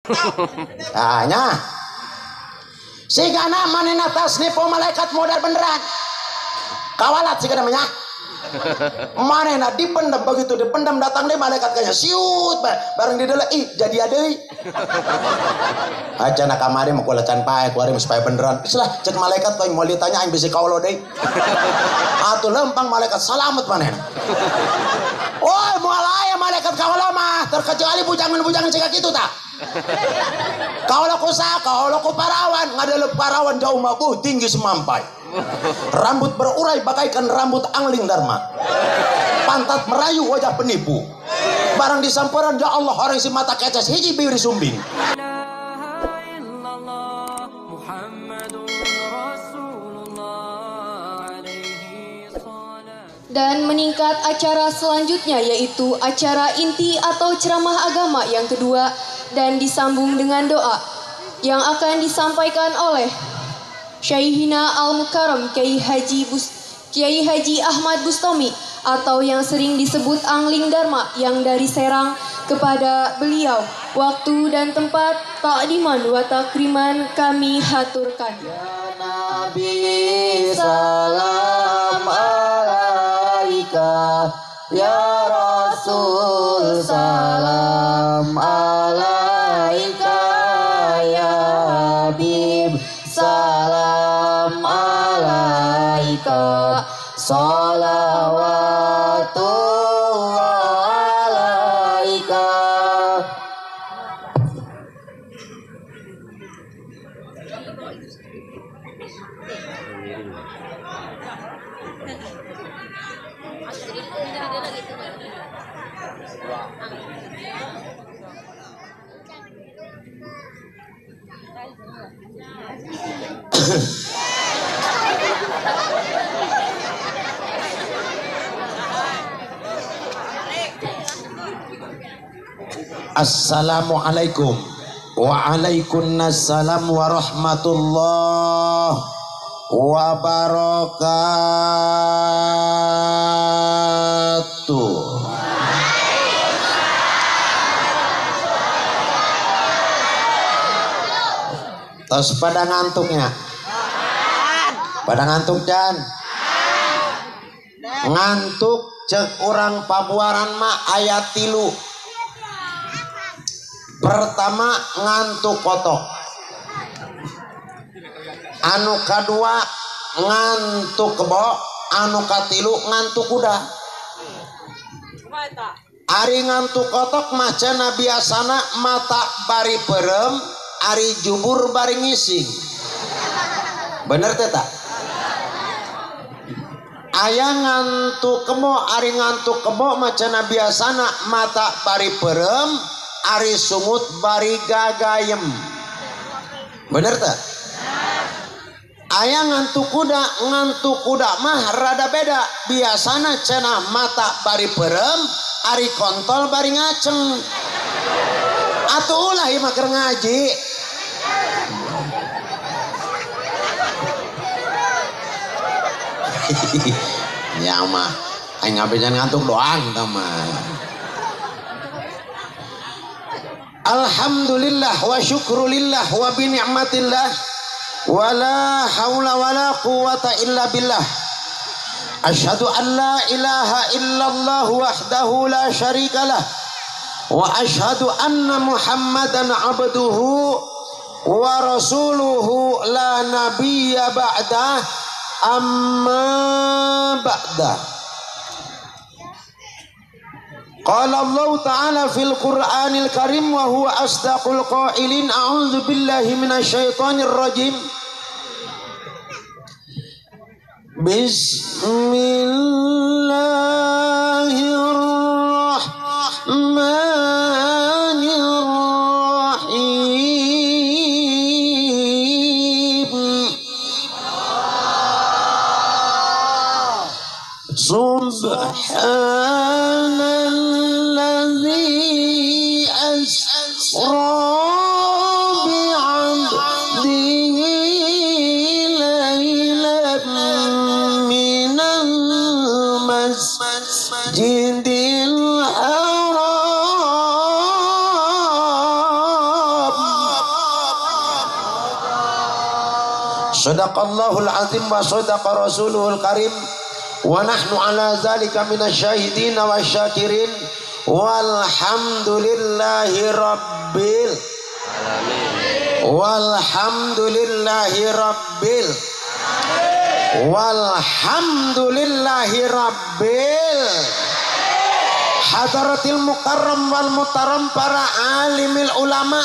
Tanya sigana manena tas nipu malaikat modal beneran kawalat sih namanya manena dipendam, begitu dipendam datang deh malaikat kayaknya siut bareng di dalam jadi adei aja nak kamari mau kualacan pae kuari supaya beneran istilah cek malaikat kau mau ditanya yang bisa kau lo deh atau lempang malaikat selamat manena oh mulai malaikat kawalo mah terkecuali bujangan-bujangan cekak itu tak kawalo kusa kawalo ku parawan ngadele parawan jauh mabu tinggi semampai rambut berurai bagaikan rambut angling dharma pantat merayu wajah penipu barang disamperan ya Allah orang si mata keces hiji bibir sumbing. Dan meningkat acara selanjutnya yaitu acara inti atau ceramah agama yang kedua dan disambung dengan doa yang akan disampaikan oleh Syaihina Al-Mukarram Kiai Haji Ahmad Bustami atau yang sering disebut Angling Dharma yang dari Serang. Kepada beliau waktu dan tempat takdiman wa takriman kami haturkan. Ya Nabi salam alaika, ya Rasul salam alaika, ya Habib salam alaika, salawatullah alaika. Assalamualaikum waalaikumsalam warahmatullahi wabarakatuh. Terus pada ngantuknya, pada ngantuk dan ngantuk cek orang pabuaran mah ayat tilu. Pertama ngantuk kotok, anu kedua ngantuk kebo, anu katilu ngantuk kuda. Ari ngantuk kotok macana biasana mata bari perem, ari jubur bari ngising. Bener teh tak? Aya ngantuk kebo, ari ngantuk kebo macana biasana mata bari perem, ari sumut bari gagayem. Bener tak? Aya ngantuk kuda mah rada beda. Biasana cenah mata bari perem, ari kontol bari ngaceng. Atuh ulah ieu mah keur ngaji. Ya mah aing ngabejan ngantuk doang teman. Alhamdulillah wa syukrulillah wa bi ni'matillah wa la haula wa la quwata illa billah. Asyhadu an la ilaha illallah wahdahu la syarikalah wa asyhadu anna Muhammadan abduhu wa rasuluhu la nabiyya ba'dah amma ba'dah. Qala Allah Ta'ala fil Qur'anil Karim wa huwa asdaqul qailin a'udzu billahi minasy syaithanir rajim. Bismillahirrahmanirrahim. Subhanalladzi asra bi'abdihi laylan minal masjidil haram Shadaqallahul azim wa shadaqa rasuluhul karim wa nahnu ala zalika minasyahidin wa syakirin walhamdulillahi rabbil walhamdulillahi rabbil walhamdulillahi rabbil hadaratil mukarram wal mutaram, para alimil ulama,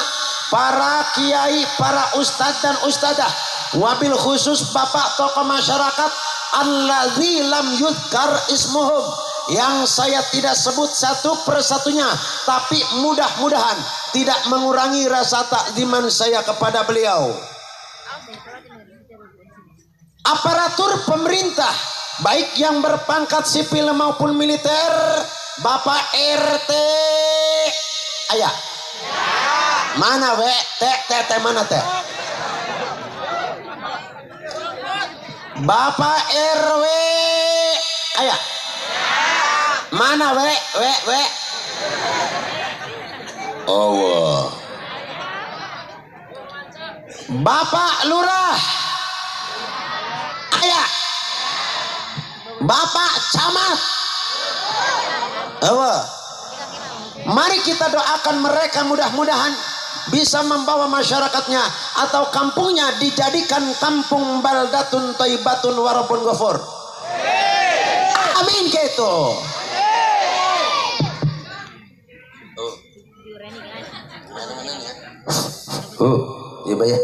para kiai, para ustadz dan ustadzah, wabil khusus bapak tokoh masyarakat alladzi lam yuzkar ismuhum, yang saya tidak sebut satu persatunya, tapi mudah-mudahan tidak mengurangi rasa takziman saya kepada beliau. Aparatur pemerintah baik yang berpangkat sipil maupun militer, Bapak RT ayah mana we teh mana teh, Bapak RW ayah mana we oh Bapak Lurah ayah, Bapak Camat. Mari kita doakan mereka, mudah-mudahan bisa membawa masyarakatnya atau kampungnya dijadikan kampung baldatun thayyibatun warabun ghafur. Amin gitu. Iya ya.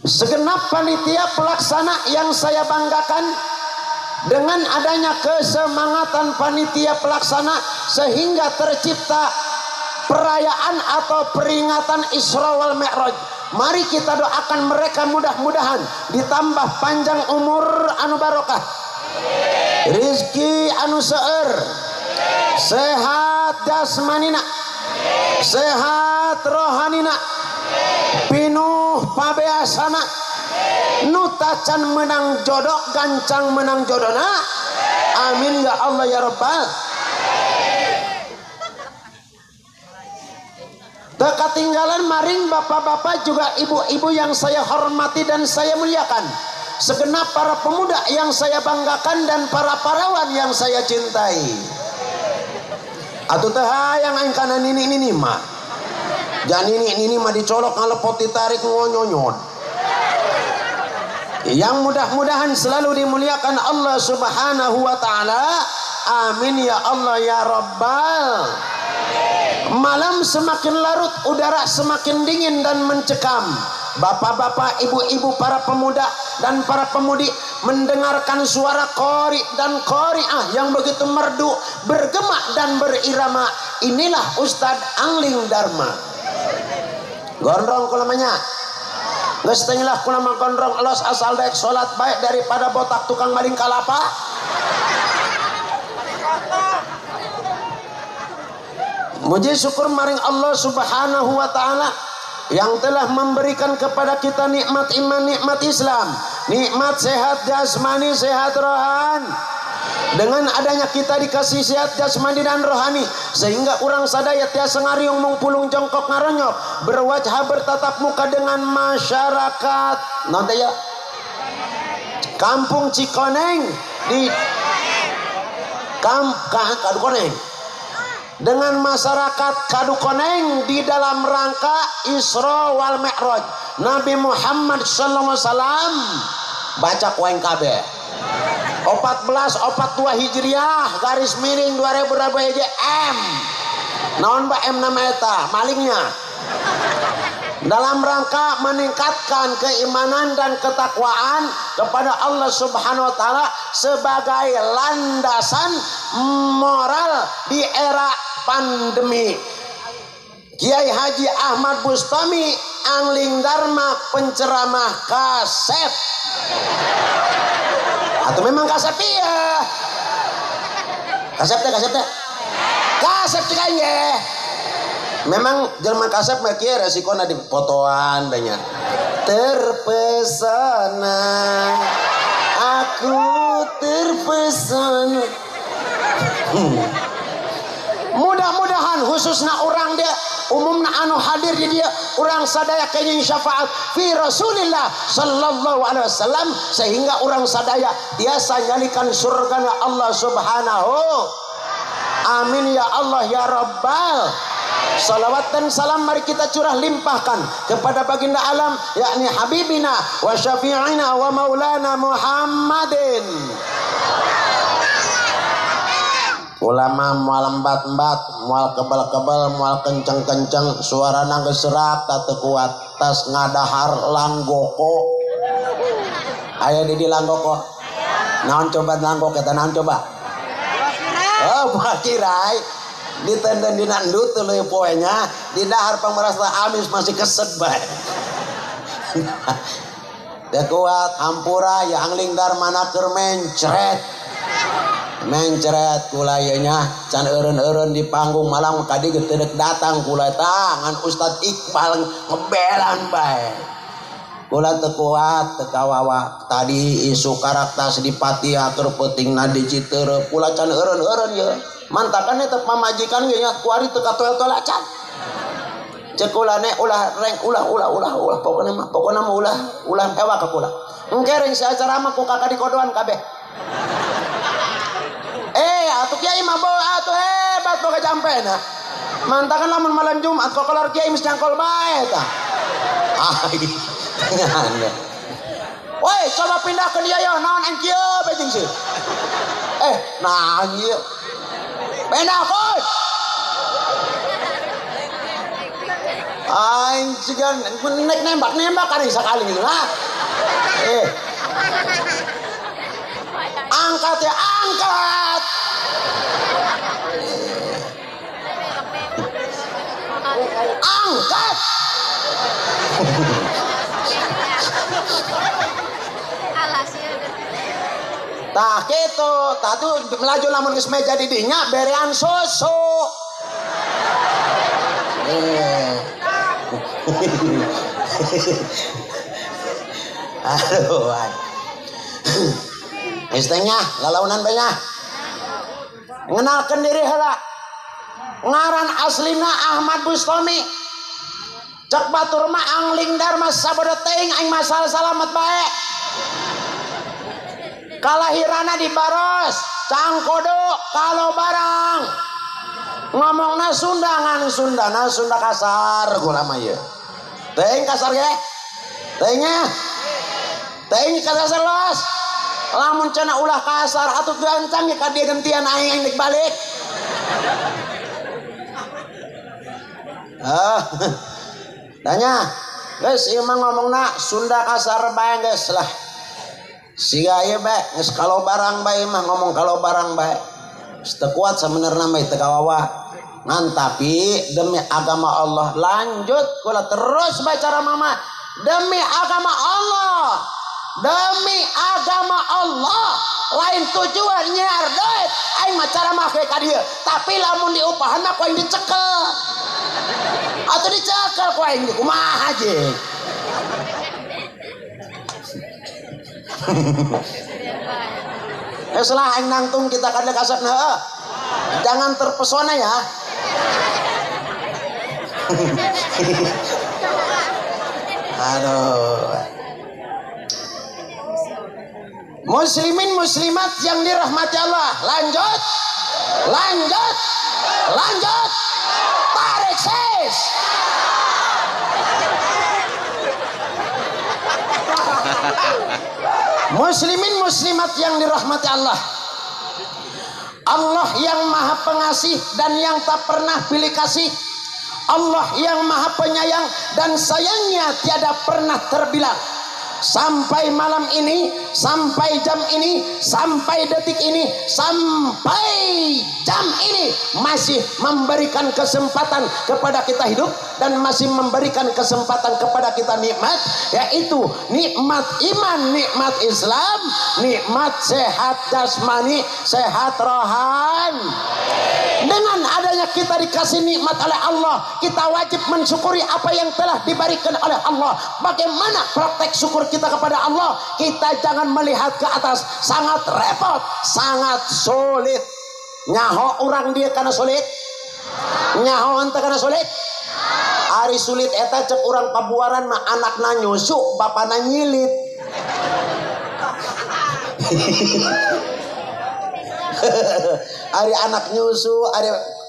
Segenap panitia pelaksana yang saya banggakan dengan adanya kesemangatan panitia pelaksana sehingga tercipta perayaan atau peringatan Isra wal Mi'raj. Mari kita doakan mereka, mudah-mudahan ditambah panjang umur anu barokah, rizki anu seueur, sehat jasmanina, sehat rohanina, pinuh pabeasana, nutacan menang jodoh, gancang menang jodohna. Amin ya Allah ya Rabbal. Tak ketinggalan maring bapak-bapak juga ibu-ibu yang saya hormati dan saya muliakan, segenap para pemuda yang saya banggakan dan para parawan yang saya cintai. Atuh teh hayang aing kana nini mah. Jangan ini mah dicolok ngalepot ditarik ngonyonyon. Yang mudah-mudahan selalu dimuliakan Allah Subhanahu wa taala. Amin ya Allah ya Rabbal. Malam semakin larut, udara semakin dingin dan mencekam. Bapak-bapak, ibu-ibu, para pemuda dan para pemudi mendengarkan suara qori dan qoriah yang begitu merdu, bergema dan berirama. Inilah Ustadz Angling Dharma. Gondrong kulamanya. Geus teu nyilah kulama gondrong elos asal daek salat baik daripada botak tukang maling kalapa. Muji syukur maring Allah Subhanahu wa taala yang telah memberikan kepada kita nikmat iman, nikmat Islam, nikmat sehat jasmani, sehat rohan. Dengan adanya kita dikasih sehat jasmani dan rohani, sehingga orang sadaya tiasa ngariung mungpulung jongkok ngaronyok, berwajah bertatap muka dengan masyarakat nanti ya Kampung Cikoneng di Kadukoneng, dengan masyarakat Kadukoneng di dalam rangka Isra wal Mi'raj Nabi Muhammad sallallahu alaihi wasallam. Baca kuaing kabeh 1442 Hijriah garis miring 2000 M. Naon ba M nama eta malingnya, dalam rangka meningkatkan keimanan dan ketakwaan kepada Allah Subhanahu wa taala sebagai landasan moral di era pandemi. Kiai Haji Ahmad Bustami Angling Dharma penceramah kasep. Atau memang kasep ya? Kasep teh kasep cikanya. Memang jelma kasep mah kieu resikona di fotoan banyak. Terpesona, aku terpesona. Mudah-mudahan khususnya orang dia umumna anu hadir di dia urang sadaya kenging syafaat fi Rasulillah sallallahu alaihi wasallam sehingga urang sadaya biasa nyalikan surgana Allah subhanahu. Amin ya Allah ya Rabbal. Salawat dan salam mari kita curah limpahkan kepada baginda alam yakni habibina wa syafi'ina wa maulana Muhammadin. Ulama mual embat-embat, mual kebal-kebal, mual kenceng-kenceng, suara nangge serak tak kuat, tas ngadahar langgoko. Ayo di langgoko. Naon coba langgoko kita naon coba. Oh, bakirai. Ditenden dina endut tuluy poenya, di dahar pamerasa amis masih keset bae. Teu kuat hampura ya angling darmanaker mencret. Mencret kula ieu nya can eureun-eureun di panggung malang kadi geudeg datang kula tangan Ustad Iqbal ngebelan bae. Kula teu kuat teu kawawa tadi isu karaktas dipatiakeun peutingna di Citeureup kula can eureun-eureun ye. Mantakan eta pamajikan ge nya kuari teu katol-tol acan. Ceuk kula ne ulah reng ulah pokona mah ulah hewa ka kula. Engke reng si acara mah ku kakak dikodoan kabeh. Atuh kiai mah bawa atuh hebat boga jampena. Mantakan lamun malam Jumat kok kelar kiai mesti nyangkol bae tah. Woi, coba pindah ke dia yo naon engkieu bejing sih. Nah ieu. Pindah kos. Aing cigan nembak kan sakali gitu nah. Angkat ya angkat. Angkat. Tah kitu, tah tuh melaju lamun geus meja di dinya berean susu. Aduh. Istengnya lalaunan banyak. Ngenalkeun diri heula. Ngaran aslina Ahmad Bustami. Cek batur mah angling darma sabodo teuing aing masal salamet bae. Kalahirana di Baros, Cangkodo, kalau barang. Ngomongna Sunda ngan Sundana Sunda kasar kula mah ieu. Teuing kasar ge? Teuingnya. Teuing kasar los. Lamun cenah ulah kasar atuh gancang ka dieu gentian aing nek balik. Tanya, guys, ieu mah ngomongna Sunda kasar bae geus lah. Siga ieu bae geus kalau barang bae mah ngomong kalau barang bae. Teu kuat sabenerna mah teu kawawa. Ngan tapi demi agama Allah lanjut kula terus baca mama demi agama Allah. Demi agama Allah lain tujuan nyiar duit aing mah cara make ka dieu tapi lamun diupahan mah ku aing dicekel atuh dicekel ku aing kumaha jeung setelah aing nangtung kita kada kasepna jangan terpesona ya. Aduh. Muslimin muslimat yang dirahmati Allah, lanjut tarik sis. Muslimin muslimat yang dirahmati Allah, Allah yang maha pengasih dan yang tak pernah pilih kasih, Allah yang maha penyayang dan sayangnya tiada pernah terbilang. Sampai malam ini, sampai jam ini, sampai detik ini, sampai jam ini masih memberikan kesempatan kepada kita hidup dan masih memberikan kesempatan kepada kita nikmat, yaitu nikmat iman, nikmat Islam, nikmat sehat jasmani, sehat rohani. Dengan adanya kita dikasih nikmat oleh Allah, kita wajib mensyukuri apa yang telah diberikan oleh Allah. Bagaimana praktek syukur kita kepada Allah? Kita jangan melihat ke atas, sangat repot, sangat sulit. Nyaho orang dia karena sulit, nyaho ente karena sulit. Ari sulit eta cek urang pabuaran mah anakna nyusu bapana nyilit. Ari anak nyusu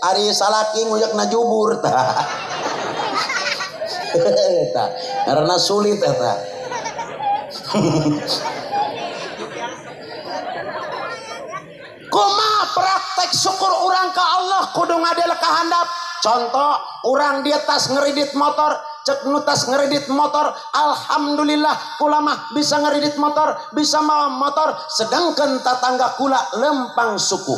ari salaki nguyakna jubur tah. Eta karena sulit eta. Kumaha praktek syukur urang ka Allah kudu ngadel ka handap. Contoh urang dia tas ngeridit motor, cek nu tas ngeridit motor, alhamdulillah kula mah bisa ngeridit motor, bisa mawa motor, sedangkan tatangga kula lempang suku.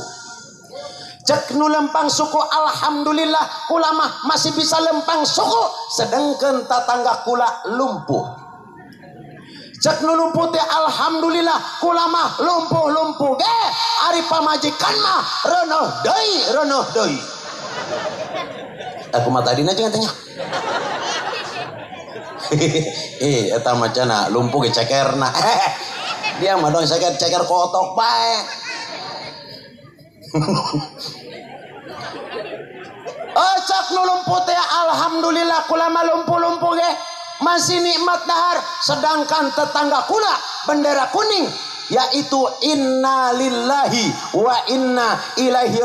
Cek nu lempang suku alhamdulillah kula mah masih bisa lempang suku, sedangkan tatangga kula lumpuh. Cek nu lumpuh teh alhamdulillah kula mah lumpuh ge, ari pamajikan mah reunuh deui. Aku mah tadi aja tanya. Eta macana lumpuh ge cekerna. Dia mah dong ceker kotok bae. Cek nu lumpuh teh alhamdulillah kula mah lumpuh ge masih nikmat dahar, sedangkan tetangga kula bendera kuning yaitu inna lillahi wa inna ilaihi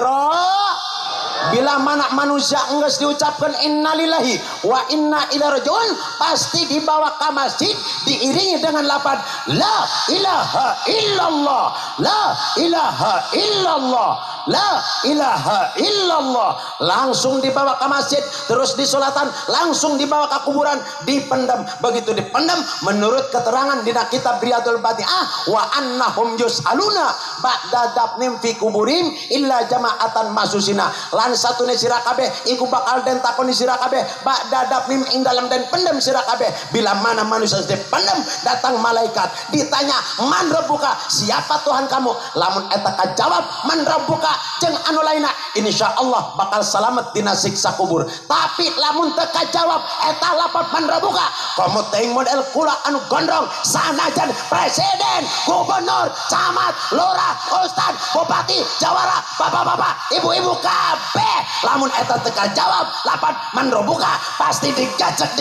bila mana manusia enggeus diucapkan innalillahi wa inna ilaihi rajiun pasti dibawa ke masjid diiringi dengan lafaz la ilaha illallah la ilaha illallah la ilaha illallah, langsung dibawa ke masjid, terus disolatan, langsung dibawa ke kuburan, dipendam. Begitu dipendam menurut keterangan di kitab Riyadul Badi'ah wa annahum yus'aluna ba'da dafnim fi kuburim illa jama'atan masusina. Lan satune sira kabeh iku bakal den takoni sira kabeh ba'da dafnim ing dalam den pendem sira kabeh. Bila mana manusia dipendam datang malaikat ditanya man rabbuka, siapa Tuhan kamu? Lamun eta kajawab man rabbuka jeung anu lainna insyaallah bakal selamat dina siksa kubur. Tapi lamun teu kajawab eta lapat man rabbuka, komo teuing model kula anu gondrong sanajan presiden, gubernur, camat, lurah, ustad, bupati, jawara, bapak-bapak, ibu-ibu kabeh lamun eta teu kajawab lapat man rabbuka pasti digacek.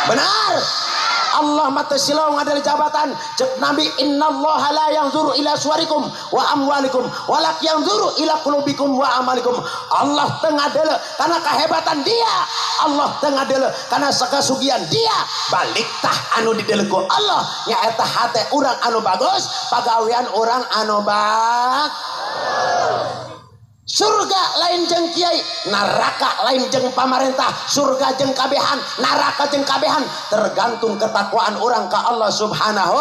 Benar. Allah mata silau ngadal jabatan. Cek Nabi innallaha la yanzuru ila suwarikum wa amwalikum walak yanzuru ila qulubikum wa amalikum. Allah tengadele karena kehebatan dia, Allah tengadele karena sakasugian dia. Balik tah anu dideleh ku Allah nyaeta hate urang anu bagus, pagawean urang anu surga lain jeung kiai, neraka lain jeung pamarentah. Surga jeung kabehan, neraka jeung kabehan, tergantung ketakwaan orang ka Allah Subhanahu.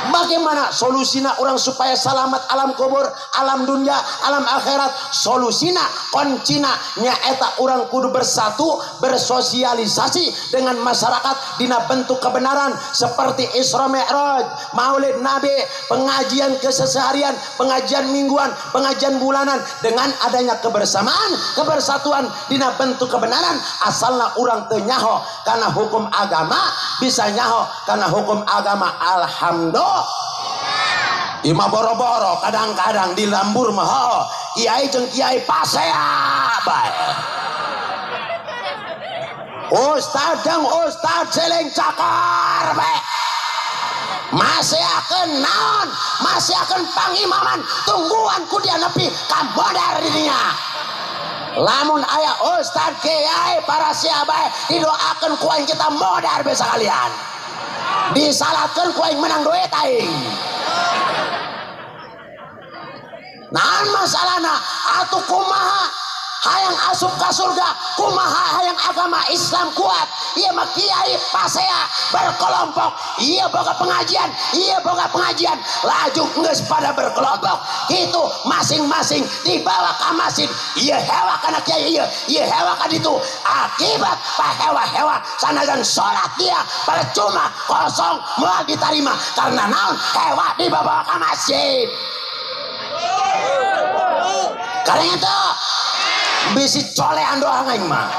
Bagaimana solusina orang supaya selamat alam kubur, alam dunia, alam akhirat? Solusina, koncina nyaeta orang kudu bersatu, bersosialisasi dengan masyarakat dina bentuk kebenaran seperti Isra Mi'raj, Maulid Nabi, pengajian keseharian, pengajian mingguan, pengajian bulanan. Dengan adanya kebersamaan, kebersatuan dina bentuk kebenaran, asalna orang teu nyaho karena hukum agama, bisa nyaho karena hukum agama. Alhamdulillah. Ima boro-boro kadang-kadang di lambur mah kiai jeung kiai pasea bae. Ustad jeung ustad seleng cakar bae. Masih akan naon, masih akan pangimaman tungguan ku dia nepi ka modar dirinya. Lamun aya ustad kiai para sia bae didoakeun ku aing kita modar be sakalian. Disalatkeun ku aing menang duit aing. Naon masalahna atuh kumaha hayang asup ka surga, kumaha hayang agama Islam kuat? Ieu mah kiai pasea berkelompok, ieu boga pengajian, laju geus pada berkelompok kitu masing-masing dibawa ka masjid. Ieu hewa kana kiai ieu hewa ka ditu, akibat pahewa-hewa sanajan salat dia percuma kosong moal ditarima karena naon hewa dibawa ka masjid. Karena itu bisi colean doang aing mah.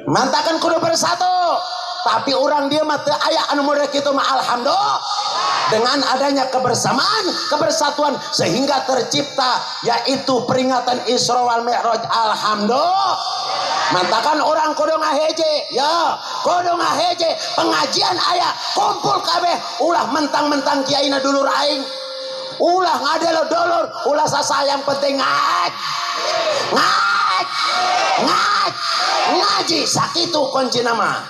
Mantakan kudu bersatu. Tapi orang dia mah teu aya anu model kitu mah alhamdulillah. Dengan adanya kebersamaan, kebersatuan sehingga tercipta yaitu peringatan Isra wal Mi'raj. Alhamdulillah. Mantakan orang kudu ngaheje, ya kudu ngaheje pengajian aya kumpul kabeh ulah mentang-mentang kiaina dulur aing. Ulah ngadelo dulur, ulah sasayang penting ngaji sakitu kunci nama.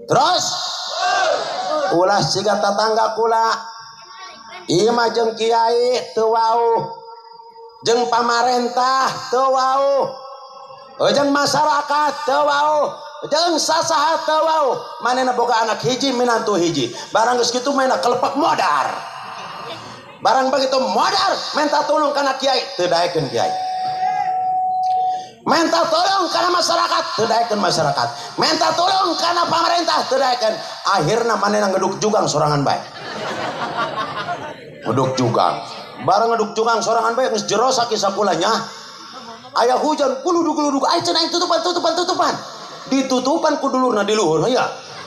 Terus ulah siga tetangga kula ima jeung kiai teu wauh jeung pamarentah teu wauh jeung masyarakat teu wauh jeung sasaha teu wauh manehna boga anak hiji minantu hiji barang geus kitu maena kelepek modar barang begitu modar minta tolong kana kiai teu daekeun kiai minta tolong karena masyarakat teu daekeun masyarakat minta tolong karena pemerintah teu daekeun akhirna manehna ngeduk jugang sorangan bae ngeduk jugang bareng ngeduk jugang sorangan bae geus jero sakisakulanya aya hujan kuluduk-kuluduk aya cenah tutupan ditutupan ku dulurna di luhur ya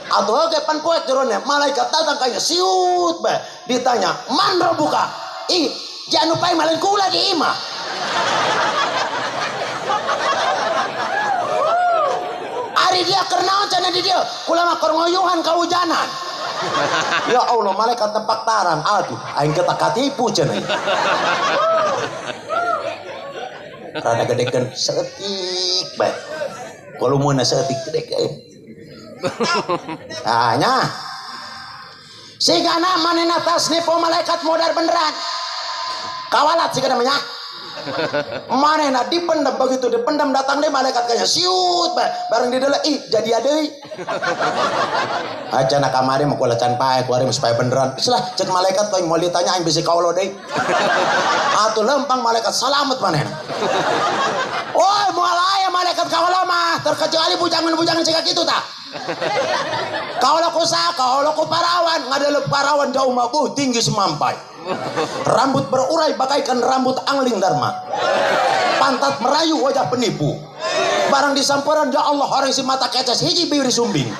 atuh ge pan poek jerone malaikat datang kanya siut bae ditanya man robuka ih jangan lupa malen kula di imah ari dia kernaon cenah di dieu kula mah keur ngoyuhan kahujanan ya Allah malaikat tepak tarang aduh aing ketak katipu cenah rada gedekeun seetik bae volumena seetik gedekeun nya sigana manehna tas nipu malaikat modar beneran kawalat sigana mah manehna dipendam begitu dipendam datang deh malaikat kaya siut bareng di dalam ih jadi deui acan kamari mah kula can pae kuari supaya beneran islah cek malaikat teh mau ditanya aing bisi kaulo deui atuh lempang malaikat salamet manehna oi moal aya malaikat kaulo mah terkecuali bujangan-bujangan siga kitu tah kaulo kusaha kaulo ku parawan ngadelep parawan jauh mah tinggi semampai rambut berurai bagaikan rambut angling dharma pantat merayu wajah penipu barang disamperan ya Allah orang si mata keces hiji bibir sumbing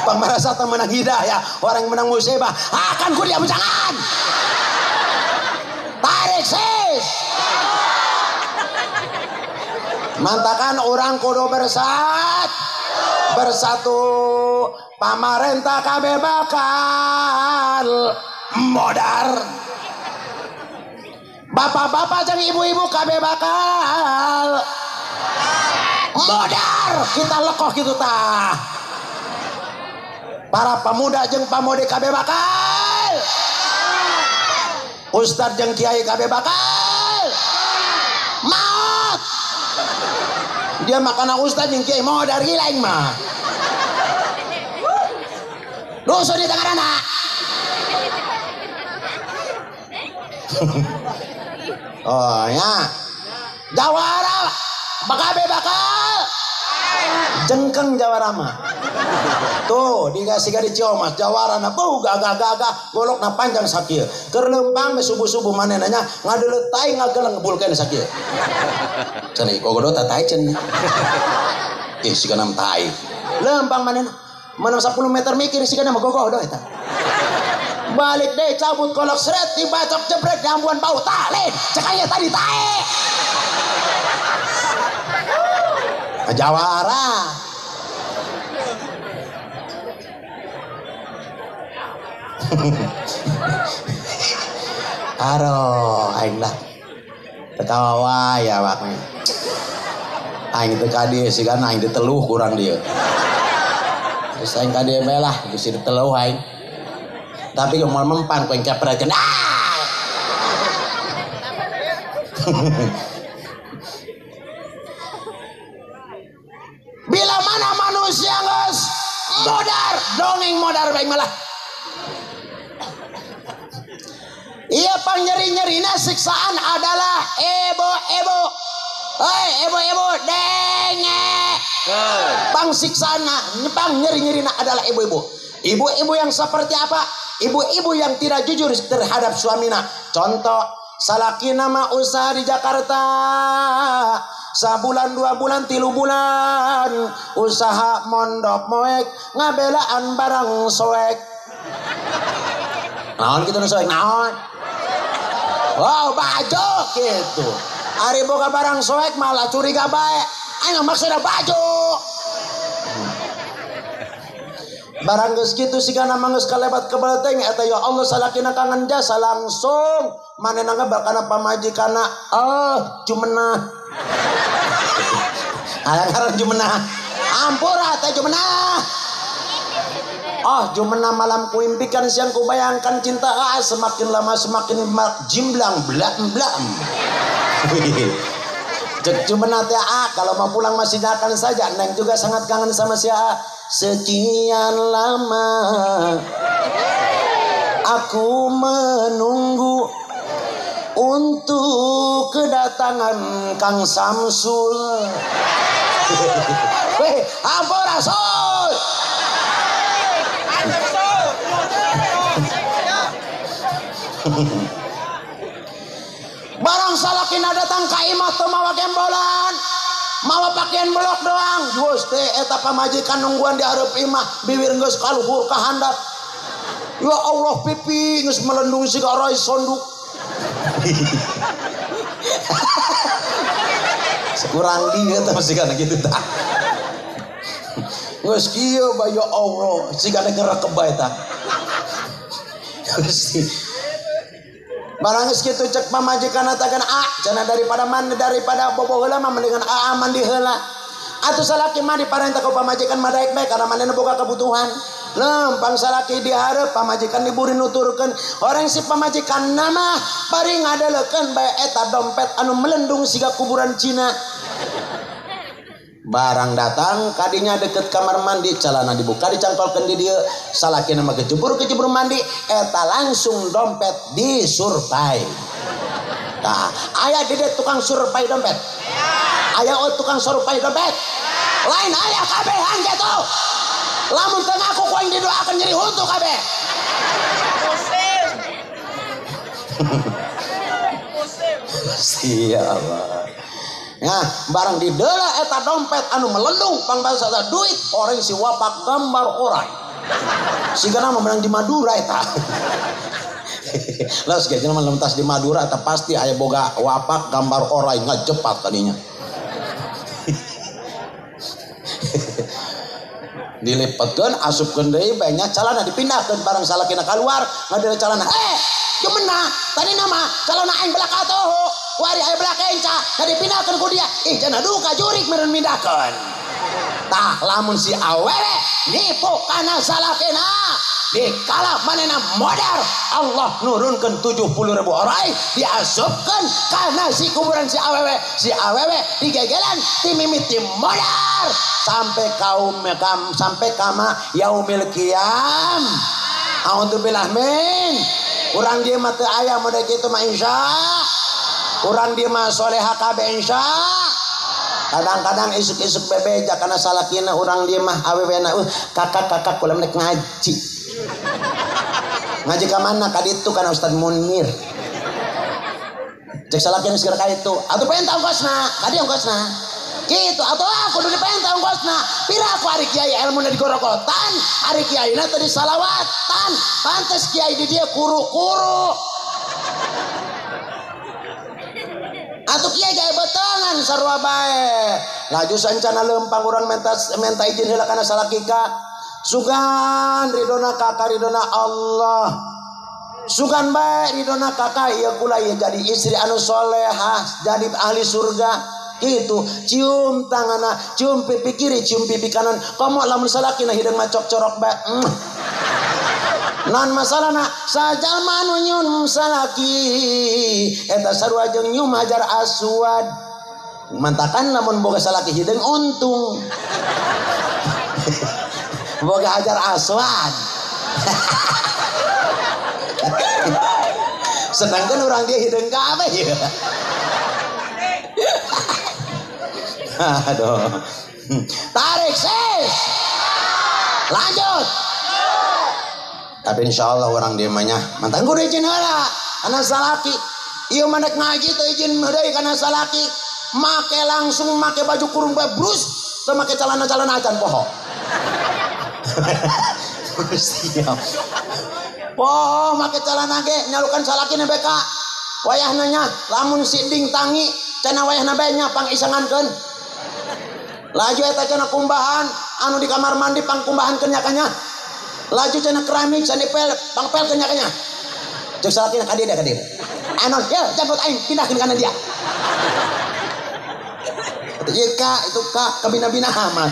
pamarasa menang hidayah orang menang musibah akan ku dia bujangan tarik sis mantakan orang kudu bersatu pamarentah kabeh bakal modar bapak-bapak jeung ibu-ibu kabeh bakal modar kita lekoh gitu tah para pemuda jeung pamode kabeh bakal ustad jeung kiai kabeh bakal maut dia makana ustad jeung kiai modar gila aing mah dosa di tangan anak oh ya jawara bakabe bakal jengkeng jawara mah tuh dikasih gadi ciomas jawara na bau gagah-gagah golok na panjang sakieu keur leumpang be subuh-subuh manehna nya ngadeuleut tai ngageleng ngebulkeun sakieu cenah kogodot tai cenah ih siganam tai leumpang manehna mana 10 meter mikir sih kana magogoh doh eta balik deh cabut kolok seret dibacok jebret nyambuan bau talen cekanya tadi tae jawara aro aing lah ketawa ya wakna aing teu kadieu sigan aing diteluh kurang dieu geus aing kadieu bae lah geus diteluh aing tapi moal mempan ku aing kaprekeun bila mana manusia geus modar dongeng modar bae malah iya panyeri-nyerina siksaan adalah ebo-ebo hei ebo-ebo denge pang siksana pang nyeri-nyerina adalah ibu-ibu ibu-ibu yang seperti apa ibu-ibu yang tidak jujur terhadap suamina contoh salaki nama usaha di Jakarta sabulan 2 bulan 3 bulan usaha mondok moek ngabelaan barang soek Naon gitu nu soek naon? Wow, baju gitu. Ari boga barang soek malah curiga bae. Aing maksudna baju. Barang geus kitu sigana manggeus kalebat ke beleteng eta ya Allah salakina kangen jasa langsung manehna bakana pamajikanna Jumenah. Ngaran Jumenah. Ampura teh Jumenah. Jumenah malam kuimpikan siang kubayangkan cinta semakin lama semakin jimblang blam. Cek Jumenah teh kalau mau pulang masih akan saja neng juga sangat kangen sama si sekian lama aku menunggu untuk kedatangan Kang Samsul. Weh, ampun Rasul. Barang salakina datang ka imah teu mawa gembolan, mawa pakaian belok doang. Geus teh eta pamajikan nungguan di hareup imah, bibir geus kaluhur ka handap. Ya Allah pipi geus melendung siga rai sonduk. Kurang dia teh sigana kitu tah. Geus kieu bae ya Allah, sigana gerak kebae tah. Barang geus kitu cek pamajikan atakan cenah daripada bobo heula mah mendingan mandi heula. Atuh salaki mah diparentah ku pamajikan mah daek bae karena manehna boga kebutuhan. Lempang salaki dihareup pamajikan diburi nuturkeun. Orang si pamajikan nama bari ngadelekeun bae eta dompet anu melendung siga kuburan Cina. Barang datang kadinya deket kamar mandi calana dibuka dicangkolkeun di dieu salakina mah kejebur mandi eta langsung dompet disurpai. Tah aya di dieu tukang surpai dompet. Aya tukang surpai dompet. Lain aya kabehan gitu. Lamun teu ngaku ku aing didoakeun nyeri huntu kabeh. Siap. Nah, barang didela eta dompet anu melendung pangbasa duit orang si wapak gambar orang. Sigana mah menang di Madura eta. Lah geus jelema lentas di Madura eta pasti aya boga wapak gambar orang ngajepat tadinya. Dilipetkeun asupkeun deui bae nya calana dipindahkeun barang salakina keluar ngadele calana Jumenah tadi nama calana aing belaka atuh wari aya belaka enca dipindahkeun ku dia cenah duka jurik meureun mindahkeun. Tah lamun si awewe nipu kana salakina dikala manehna modar Allah nurunkeun 70.000 orang diasupkeun kana si kuburan si awewe digegelan ti mimiti modar sampai kama yaumil qiyam. A'udzubillah min. Urang dieu mah teu aya model kitu mah insya. Urang dieu mah solehah kabeh insya. Kadang-kadang isuk-isuk bebeja kana salakina urang dieu mah awewena kakak kula menek ngaji. Ngaji ka mana? Ka ditu kana Ustaz Munir. Cek salakina segera ka ditu. Atuh pentah ongkosna, ka dieu ongkosna. Gitu atau aku udah dipentah ongkosna pira aku hari kiai ilmu na digorokotan hari kiai na tadi salawatan pantes kiai di dia kuru-kuru atau kiai gaya betangan sarua bae laju sancana lempang urang menta izin heula kana salakika sugan ridona kakak ridona Allah sugan bae ridona kakak ieu kula ieu jadi istri anu solehah jadi ahli surga. Itu cium tanganna cium pipi kiri cium pipi kanan komo lamun salakina hideung macok corok bae non masalahna sajalma anu nyun salaki eta sarua jeung nyum hajar aswad mantakan lamun boga salaki hideung untung boga hajar aswad sedangkan orang dia hideung kabeh ya. Aduh. Tarik sis. Lanjut. Tapi insya Allah orang dia mah nya mantan kudu izin heula kana salaki. Ieu manek ngaji teh izin deui kana salaki. Make langsung make baju kurung bae brus teu make calana-calana acan poho. Siap. Poh make celana ge nyalukan salakina beka. Wayahna nya lamun sinding tangi cenah wayahna bae nya pangisangankeun. Laju eta cenah kumbahan anu di kamar mandi pangkumbahankeun nya kanya. Laju cenah keramik sanipel pangpelkeun nya kanya. Cek salakina ka dieu ka dieu. Anon, ya jangkut aing pindahkeun kana dia. Ieu ka itu ka kabina-bina amat.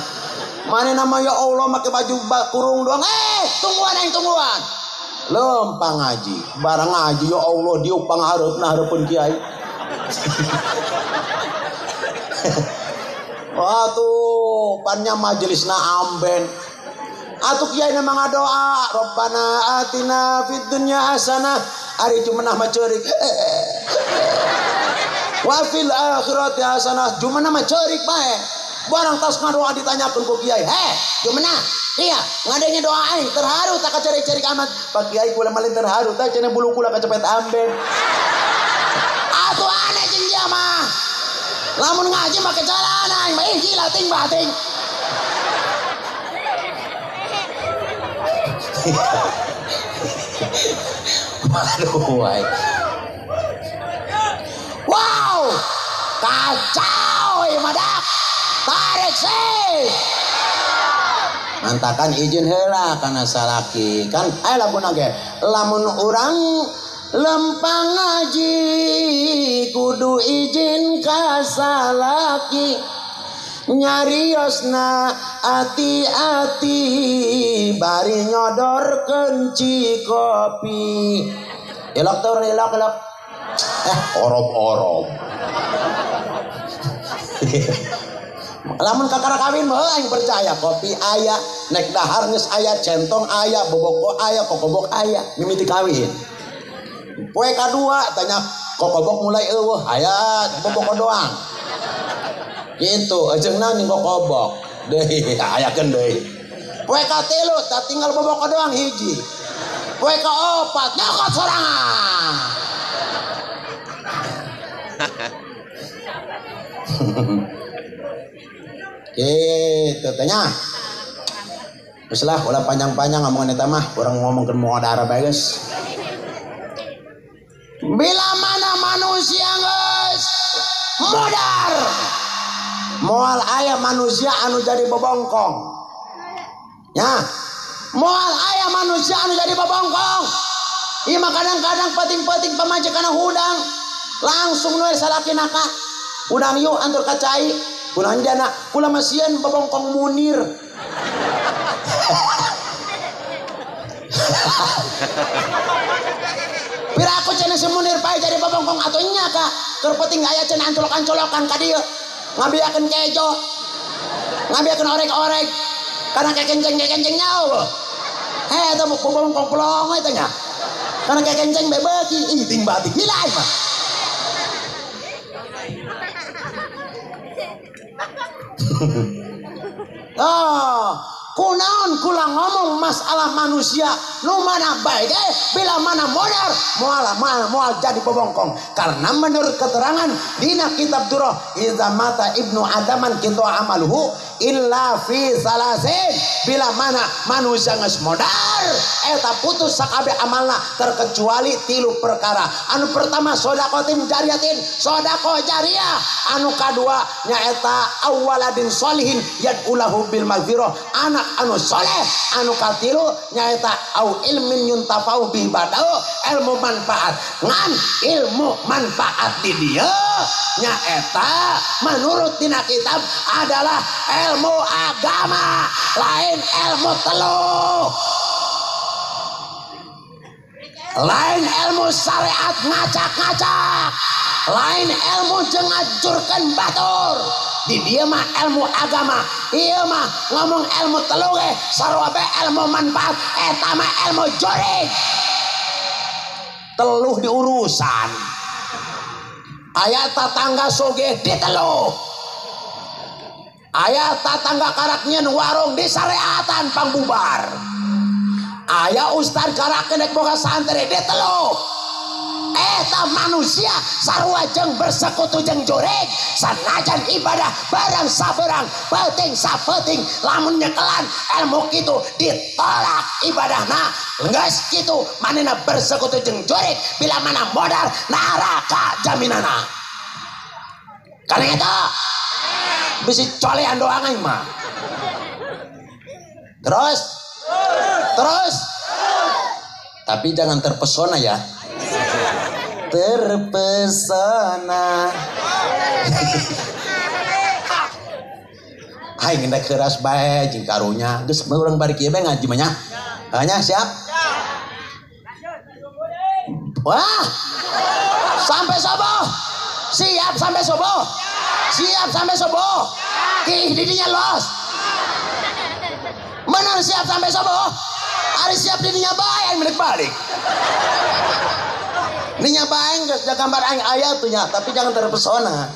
Mana nama ya Allah make baju kurung doang. Tungguan aing tungguan. Lempang ngaji, barang ngaji ya Allah diuk panghareupna hareupeun kiai. Waduh, pannya majelisna amben. Atuh kiai na mangadoa, Rabbana atina fid dunya hasanah. Ari jumenah mah ceurik. Wa fil akhirati hasanah. Jumenah mah ceurik bae. Barang tas ngadoa ditanyakeun ku kiai. Jumenah, iya, ngadenge doa aing terharu tak kaceurik-ceurik amat. Pak kiai kula malin terharu tah cenah bulu kula kacepet amben. Atuh aneh jeung dia mah. Lamun ngaji make celana aing mah gila ting bating. Waduh, wae. Wow, kacau ieu madak. Tarik sih. Mantakan izin heula kana salaki. Kan laguna ge. Lamun urang lempang ngaji kudu izin ka salaki. Nyariosna ati-ati bari nyodorkeun ci kopi. Elok tur elok. Orob-orob. Lamun kakara kawin mah aing percaya kopi aya, nek dahar geus aya, centong aya, boboko aya, kokobok aya, mimiti kawin. Poe kadua tanya kokobok mulai eueuh, aya boboko doang. Gitu, ajeungna ning kokobok. Deui ayakeun deui. Poe katilu tah tinggal boboko doang hiji. Poe kaopat nyokot sorangan. Gitu tanya. Geus lah ulah panjang-panjang ngomongan eta mah, urang ngomongkeun modar bae geus. Bila mana manusia geus modar, moal aya manusia anu jadi bobongkong. Ya, moal aya manusia anu jadi bobongkong. Ieu mah kadang-kadang penting-penting pamajikanna hudang langsung nuer salakina ka. Udang yuk antur ka cai. Kulang jana, kula masieun bobongkong Munir. Pira aku cenah si Munir pae jadi bobongkong atuh nya ka. Keur penting aya cenah antolokan-colokan ka dieu. Ngabiakeun kejo. Ngabiakeun orek-orek. Kana kekenceng nyawa. Eta bobongkong pelong eta nya. Kana kekenceng bebeki ih ting batik nilai mah. Kunaon kula ngomong masalah manusia nu mana baik bila mana modar moal jadi bobongkong karena menurut keterangan dina kitab Durrah idza mata ibnu adaman kitu amaluhu illa fi salasin bila mana manusia geus modar eta putus sakabe amalna terkecuali tilu perkara. Anu pertama sodakotin jariyatin sodako jariyah, anu kadua nyaeta awaladin solihin yad'ulahu bil maghfirah anak anu soleh, anu katilu nyaeta au ilmin yuntafau bi badau ilmu manfaat ngan ilmu manfaat di dieu nyaeta menurut dina kitab adalah ilmu agama lain ilmu teluh, lain ilmu syariat ngacak-ngacak, lain ilmu jeung ngajurkeun batur. Di dia mah ilmu agama, ieu mah ngomong ilmu teluh sarua bae ilmu manfaat, eta mah ilmu jurig. Teluh diurusan. Aya tatangga sugih diteluh. Aya tatangga karaknyeun warung di sareatan pangbubar. Aya ustad karak kenek boga santri diteluh. eta manusia sarua jeung bersekutu jeung jurig sanajan ibadah barang saberang penting sapeting lamun nyekelan ilmu kitu ditolak ibadahna geus kitu manehna bersekutu jeung jurig bila mana modal neraka jaminana kan eta bisi colean doang aing mah terus tapi jangan terpesona ya terpesona hai ngendak keras bae jeung karunya geus urang bari kieu bae ngaji mah nya hanya siap wah sampai subuh siap sampai subuh ih didinya los bener siap sampai subuh hari siap didinya bae aing meneg balik dinya bae geus da gambar aing aya tuh nya tapi jangan terpesona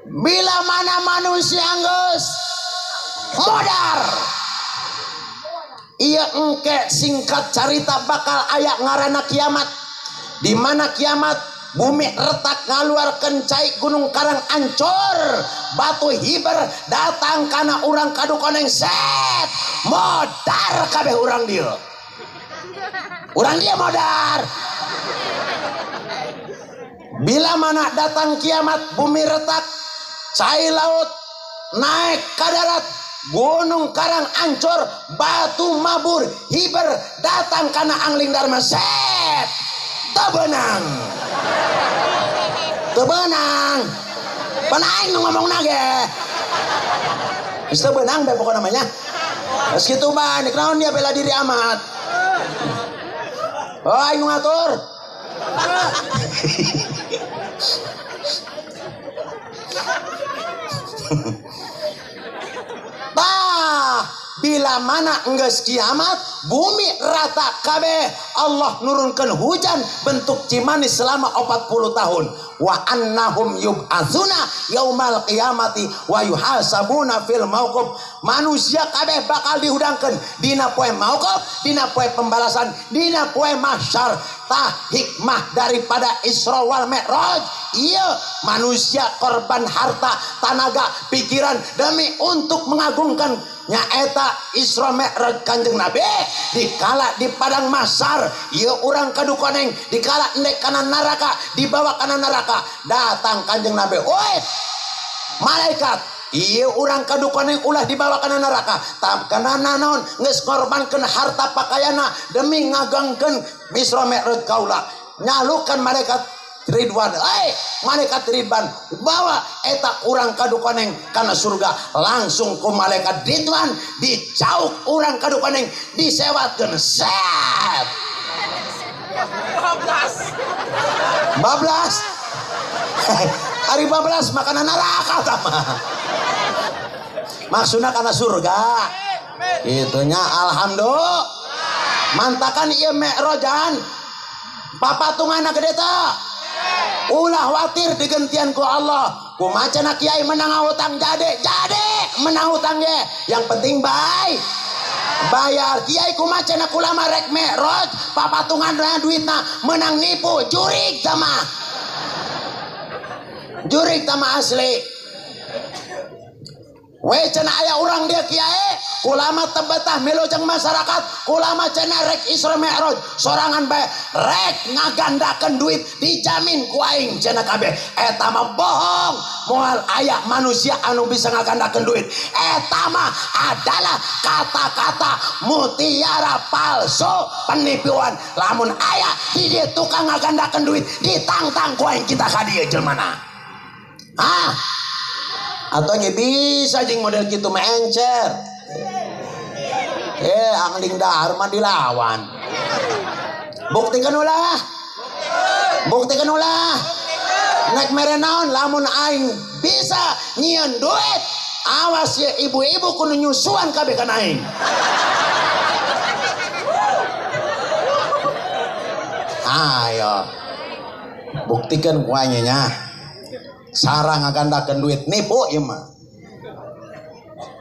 bila mana manusia geus modar iya engke singkat cerita bakal aya ngaranna kiamat di mana kiamat bumi retak ngaluarkeun cai gunung karang ancur batu hiber datang kana urang kadukoneng set modar kabeh urang dieu modar bila mana datang kiamat bumi retak cai laut naik ka darat gunung karang ancur batu mabur hiber datang kana angling dharma set tebenang panaing nu ngomong nage geus teu beunang bae pokona namanya geus kitu mah nik naon dia bela diri amat oh aing nu ngatur bila mana enggeus kiamat bumi rata kabeh Allah nurunkeun hujan bentuk cimanis selama 40 tahun wa annahum yub'atsuna yaumal qiyamati wa yuhasabuna fil mauquf manusia kabeh bakal dihudangkeun dina poe mauquf dina poe pembalasan dina poe mahsyar tah hikmah daripada Isra wal Mi'raj iya manusia korban harta tenaga pikiran demi untuk mengagungkan nyaeta Isra Mi'raj Kanjeng Nabi dikala di padang mahsyar ieu urang kadukoneng dikala endek kana neraka dibawa kana neraka datang Kanjeng Nabi oi malaikat ieu urang kadukoneng ulah dibawa kana neraka kana naon geus korbankeun harta pakaiana demi ngagangkeun Isra Mi'raj kaula nyalukan malaikat Ridwan, malaikat Ridwan bawa eta urang kadukoneng kana surga langsung ku malaikat Ridwan dicauk urang kadukoneng disewatkeun set 12 hari 12 makanan neraka sama maksudna kana surga itunya alhamdulillah mantakan ieu Mi'rajan papatunganna gede teh ulah watir digentian ku Allah ku macana kiai menang hutang jade menang hutang ge yang penting baik bayar kiai ku macana kulama rek Mi'raj papatungan duitna menang nipu jurig tama asli we cenah aya urang dia kiai kulama tebetah milujeng masyarakat kulama cenah rek Isra Mi'raj sorangan bae rek ngagandakeun duit dijamin ku aing cenah kabeh eta mah bohong moal aya manusia anu bisa ngagandakeun duit eta mah adalah kata-kata mutiara palsu penipuan lamun aya di dieu tukang ngagandakeun duit ditantang ku aing kita ka dieu jelmana atau nggak bisa jeng model gitu mah encer angling dahar mah dilawan buktikan ulah naik merenaon lamun aing bisa nyieun duit awas ya ibu-ibu kudu nyusuan kabeh kana aing ayo buktikan kuanya nya sarang ngagandakeun duit nipu ieu mah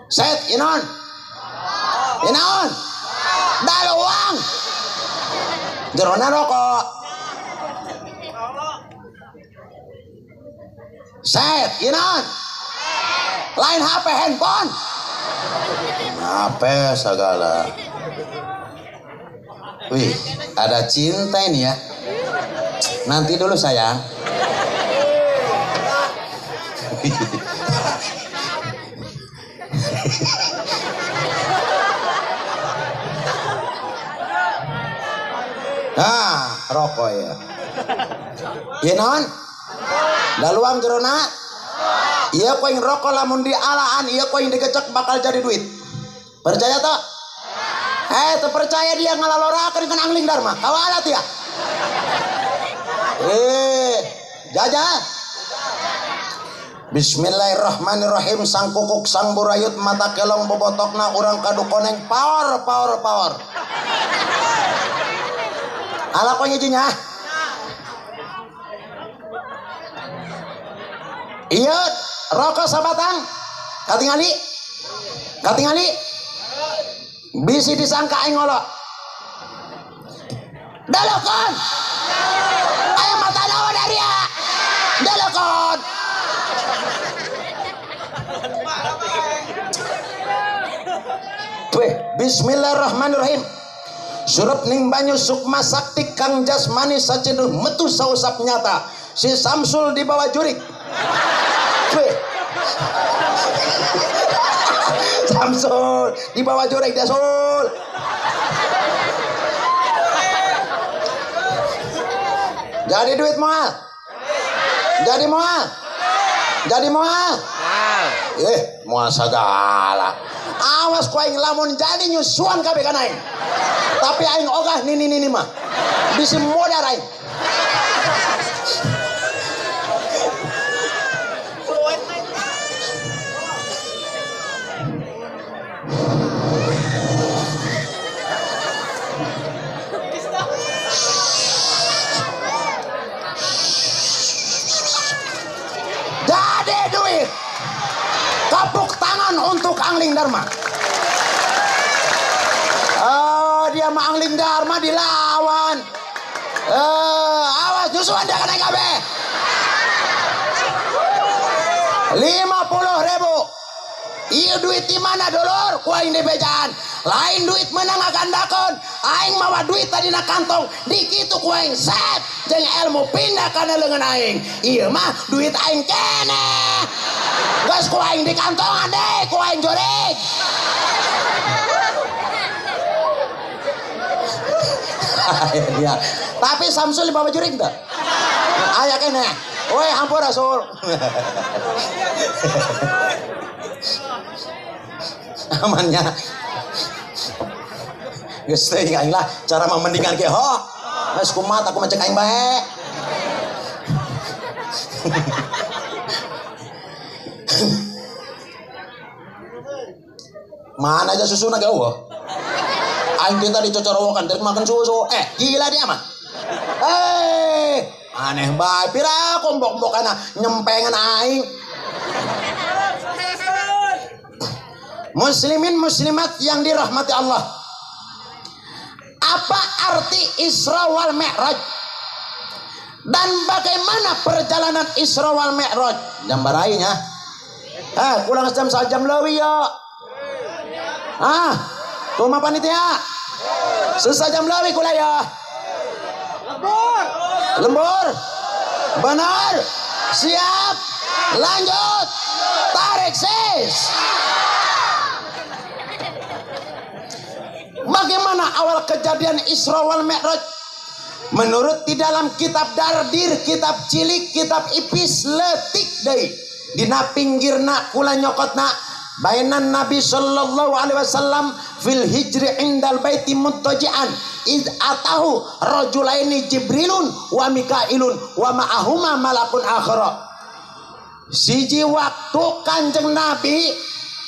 set inaon Daluang. Jerona rokok. Set, inon. Lain HP handphone. HP segala. Wih, ada cinta ini ya. Nanti dulu sayang. Nah, rokok ya. Iya non? Daluang jerona. Iya koing rokok lamun di alaan, iya koing digecek bakal jadi duit. Percaya tak? Terpercaya dia ngalalorakan kan angling dharma. Kawalat ya. Jajah. Bismillahirrahmanirrahim. Sang kukuk sang burayut mata kelong bobotokna urang kadu koneng power. Ala ko ngijinya. Iya, rokok sabatang. Katingali. Bisi disangka aing ngolo. Dalokon. Aya mata naon dari ya. Dalokon. Bismillahirrahmanirrahim. Surup ning banyu sukma sakti kang jasmani saceduh metu sausap nyata. Si Samsul di bawah jurik. Samsul di bawah jurik dia sul. Jadi duit moal. Jadi moal. Moal segala. Awas ku aing lamun jadi nyusuan kabeh kana aing. Tapi aing ogah nini mah. Bisi modar aing. Jadi duit. Kapuk tangan untuk angling dharma. Dia mah angling dharma dilawan. Awas nyusuan dia kena kabeh. 50.000. Iya duit di mana dulur? Ku aing di bejaan. Lain duit menang gandakeun. Aing mawa duit tadi na kantong. Di kitu ku aing set jeung ilmu pindah kana leungeun aing. Ieu mah duit aing keneh. Geus ku aing di kantongan deh, ku aing jorik. Dia. Tapi Samsul di bawah jurik teu? Aya keneh. Woi hampura Rasul. Amannya. Geus teuing aing lah cara memendingan ge ho. Geus kumaha aku macek aing bae. Mana aja susuna geueuh. Aing kita dicocorowokan dari makan susu. Gila dia mah. Aneh bae pira kombok-kombokana nyempengan aing. Muslimin muslimat yang dirahmati Allah. Apa arti Isra wal Mi'raj? Dan bagaimana perjalanan Isra wal Mi'raj? Jambarainya. Pulang sejam leuwih ya. Kumaha panitia? Sesajam leuwih kula ya. Lembur. Benar. Siap. Lanjut. Tarik sis. Bagaimana awal kejadian Isra wal Mi'raj? Menurut di dalam kitab Dardir, kitab cilik, kitab ipis letik deui. Dina pinggirna kula nyokotna bainan Nabi sallallahu alaihi wasallam fil hijri indal baiti muttaji'an id atahu rajulaini Jibrilun wa Mikailun wa ma'ahuma malakun akhara. Siji waktu Kanjeng Nabi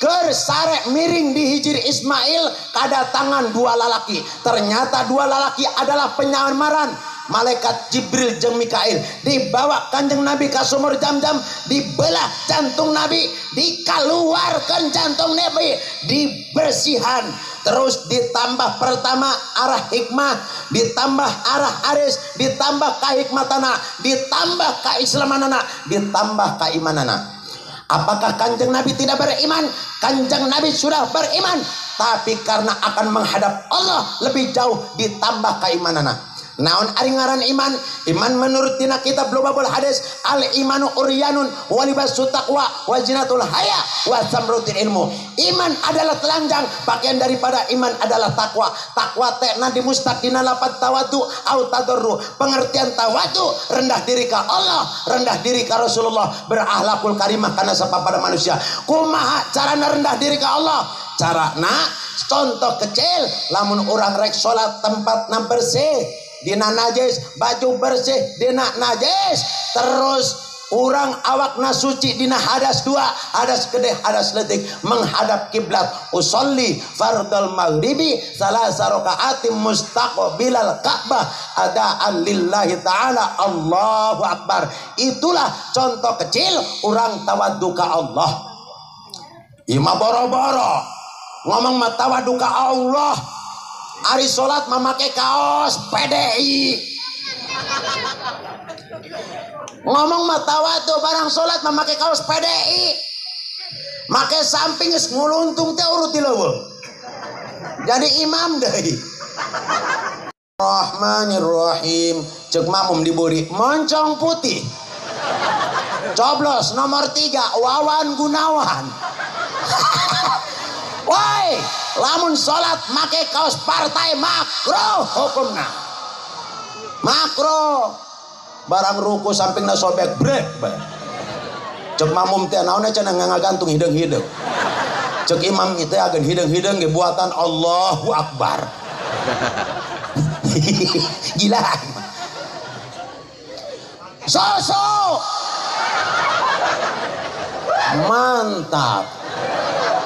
keur sare miring di hijir Ismail kadatangan dua lalaki. Ternyata dua lalaki adalah penyamaran malaikat Jibril jeung Mikail dibawa kanjeng Nabi ka sumur Jam-Jam, dibelah jantung Nabi, dikeluarkan jantung Nabi, dibersihan. Terus ditambah pertama arah hikmah, ditambah arah aris, ditambah kahikmatana, ditambah keislamanana, ditambah keimanana. Apakah kanjeng Nabi tidak beriman? Kanjeng Nabi sudah beriman, tapi karena akan menghadap Allah lebih jauh ditambah keimanana. Naon ari ngaran iman? Iman menurut dina kitab Lubabul Hadis, al imanu uryanun wa libasut taqwa wa zinatul haya wa samrutul ilmu. Iman adalah telanjang, pakaian daripada iman adalah takwa. Takwa teh na dimustaq dina lafaz tawadu au tadarru. Pengertian tawadu rendah diri ka Allah, rendah diri ka Rasulullah, berakhlakul karimah kana sapapada manusia. Kumaha carana rendah diri ka Allah? Carana contoh kecil, lamun orang rek salat tempatna bersih, dina najis, baju bersih dina najis, terus orang awakna suci dina hadas dua, hadas gede, hadas letik, menghadap kiblat, usolli fardal maghribi salasa rakaatim mustaqbilal Ka'bah adaan lillahi ta'ala, Allahu akbar. Itulah contoh kecil orang tawaddu ka Allah. Ima boro-boro ngomong matawadu ka Allah, ari salat memakai kaos PDI. Ngomong matawadu barang salat memakai kaos PDI, make samping geus nguluntung teh urut di leuweung, jadi imam deui. Rahmanirrahim, ceuk makmum diburi moncong putih, coblos nomor 3 Wawan Gunawan. Woi, lamun sholat make kaos partai makro hukumna. Makro. Barang ruku sampingna sobek brek bae. Cek makmum teh naonna cenah ngagantung hideung-hideung. Cek imam itu agen hideung-hideung ge buatan Allahu Akbar. Gila. Sosok. Mantap.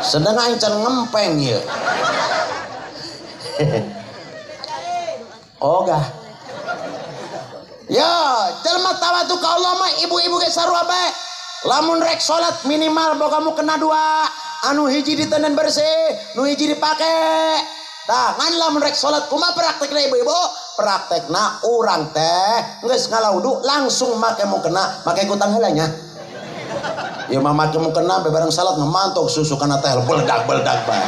Sedang aing ngempeng ya. Ogah. Ya, jelema tawadu ka Allah mah ibu-ibu ge sarua bae. Lamun rek salat minimal boga mu kena 2, anu hiji ditenen bersih, nu hiji dipake. Tah, ngan lamun rek salat kumaha praktekna ibu-ibu? Praktekna urang teh geus ngalaudu langsung make mu kena, make kutang heula nya. Ya mama kamu kena bareng salat ngemantok susu kana teh beledak-beledak bae.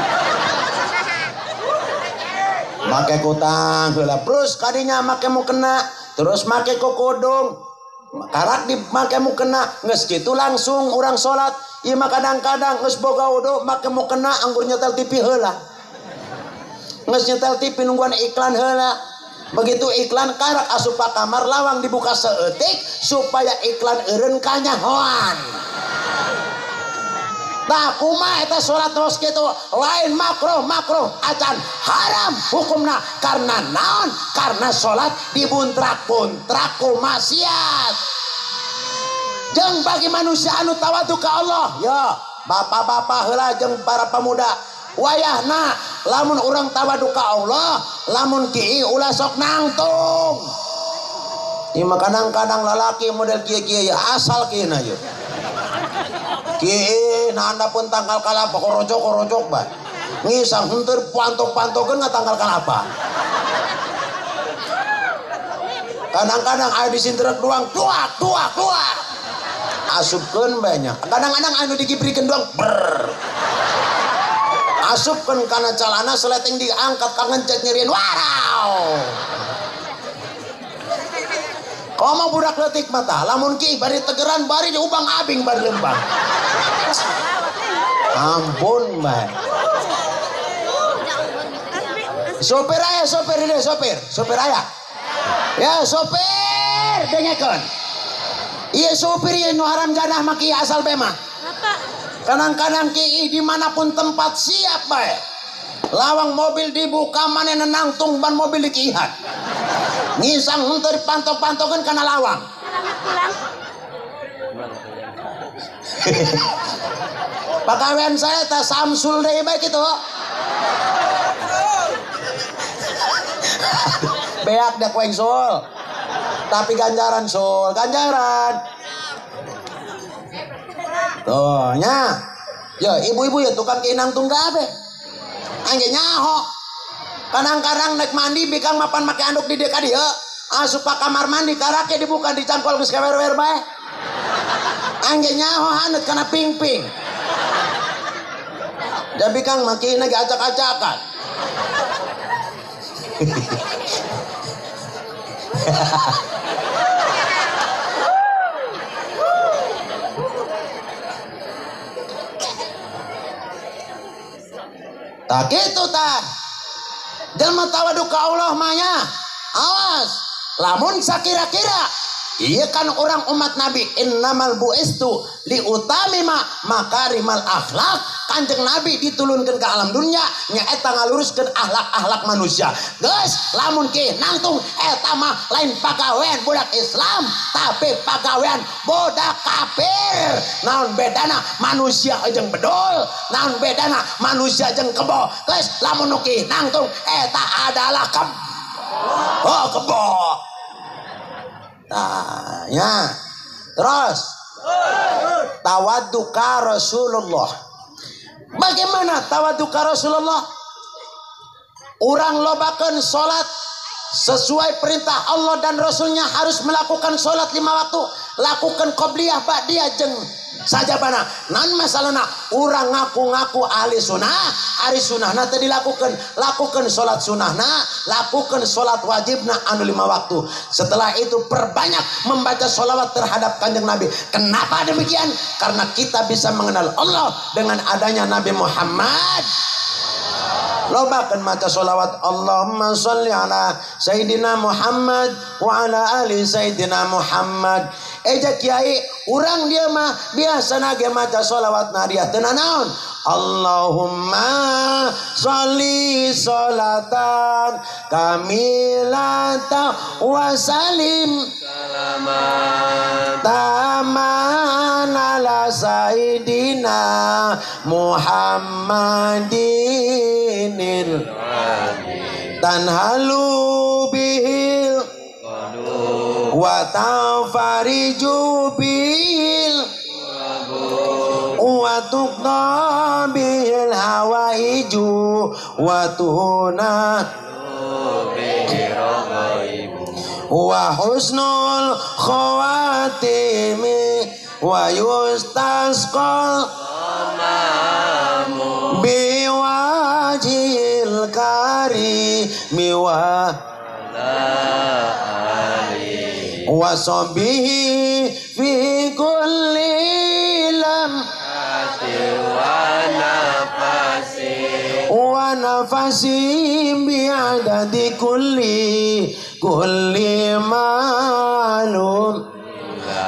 Make kutang heula terus kadinya make mu kena, terus make kokodong. Karak di make mu kena, geus kitu langsung urang salat. Ieu mah kadang-kadang geus boga wudu make mu kena anggur nyetel TV heula. Geus nyetel TV nungguan iklan heula. Begitu iklan karak asup ka kamar lawang dibuka seeutik supaya iklan eureun kanyahoan. Nah kumaha eta salat terus kitu lain makruh acan haram hukumna karena naon? Karena salat dibuntrak-buntrak ku maksiat. Jeung bagi manusia anu tawadu ka Allah, ya bapak-bapak heula jeung para pemuda wayahna lamun urang tawadu ka Allah, lamun kieu ulah sok nangtung. Ieu mah kadang-kadang lalaki model kieu-kieu ya asal kieu na ye. Kieu na anda pun tanggal kalapa korojok bae. Ngisang henteu pantok-pantokeun ngatanggal kalapa. Kadang-kadang aya disinterek doang tuak. Asupkeun banyak. Kadang-kadang anu digibrikeun doang ber. Asupkeun kana calana seleting diangkat ka ngencet nyerieun warau. Komo budak leutik mata lamun ki bari tegeran bari diubang abing bari lembang. Ampun bae. Sopir aya. Ya sopir dengekeun. Ieu sopir ieu nu haram janah mah kieu asal bae mah. Kadang-kadang kieu dimanapun tempat siap bae. Lawang mobil dibuka manehna nangtung ban mobil dikihat. Ngisang henteu dipantok-pantokeun kana lawang. Pagawean saya teh Samsul deui bae kitu. Beak da kuengsul. Tapi ganjaran sul, ganjaran. Tuh nya. Ya ibu-ibu ya tukang kinang tunggal be. Angge nyaho. Kadang-kadang naik mandi bikang mapan make anduk di deka dia. Asup ka kamar mandi karake dibuka dicangkol geus kawer-wer bae. Angge nyaho haneut kana ping-ping. Da bikang makina ge acak-acakan. Tak gitu tak. Jelma tawadu ka Allah manya. Awas. Lamun sakira-kira iya kan orang umat Nabi innamal bu'istu liutamima makarimal akhlak. Kanjeng Nabi ditulunkeun ka alam dunia nyaeta ngaluruskeun akhlak-akhlak manusia. Geus lamun ki nangtung eta mah lain pagawean budak Islam tapi pagawean budak kafir. Naon bedana manusia jeung bedol, naon bedana manusia jeung kebo. Geus lamun nu ki nangtung eta adalah kebo. Nah, ya. Terus tawadduka Rasulullah. Bagaimana tawadduka Rasulullah? Urang lobakeun salat sesuai perintah Allah dan Rasulnya harus melakukan salat 5 waktu. Lakukan qobliyah ba'diyah jeung sajabana. Nan masalahna urang ngaku-ngaku ahli sunnah, ari sunnahna teh dilakukan. Lakukan salat sunnahna, lakukan salat wajibna anu 5 waktu. Setelah itu perbanyak membaca sholawat terhadap Kanjeng Nabi. Kenapa demikian? Karena kita bisa mengenal Allah dengan adanya Nabi Muhammad. Lobakeun maca sholawat Allahumma sholli ala Sayyidina Muhammad wa ala ali Sayyidina Muhammad. Eja kiai urang dia mah biasana ge maca sholawat nadiah teu naon. Allahumma sholli sholatan kamilatan wa salim taman ala Sayyidina Muhammadinil tanhalu bihil wa tafariju bil wa tuqna bil hawaiju wa tuhuna wa husnul khawatimi wa yustasqal biwajil karimi wa sahbihi fi kulli lam wa nafasi bi'adadi kulli malum.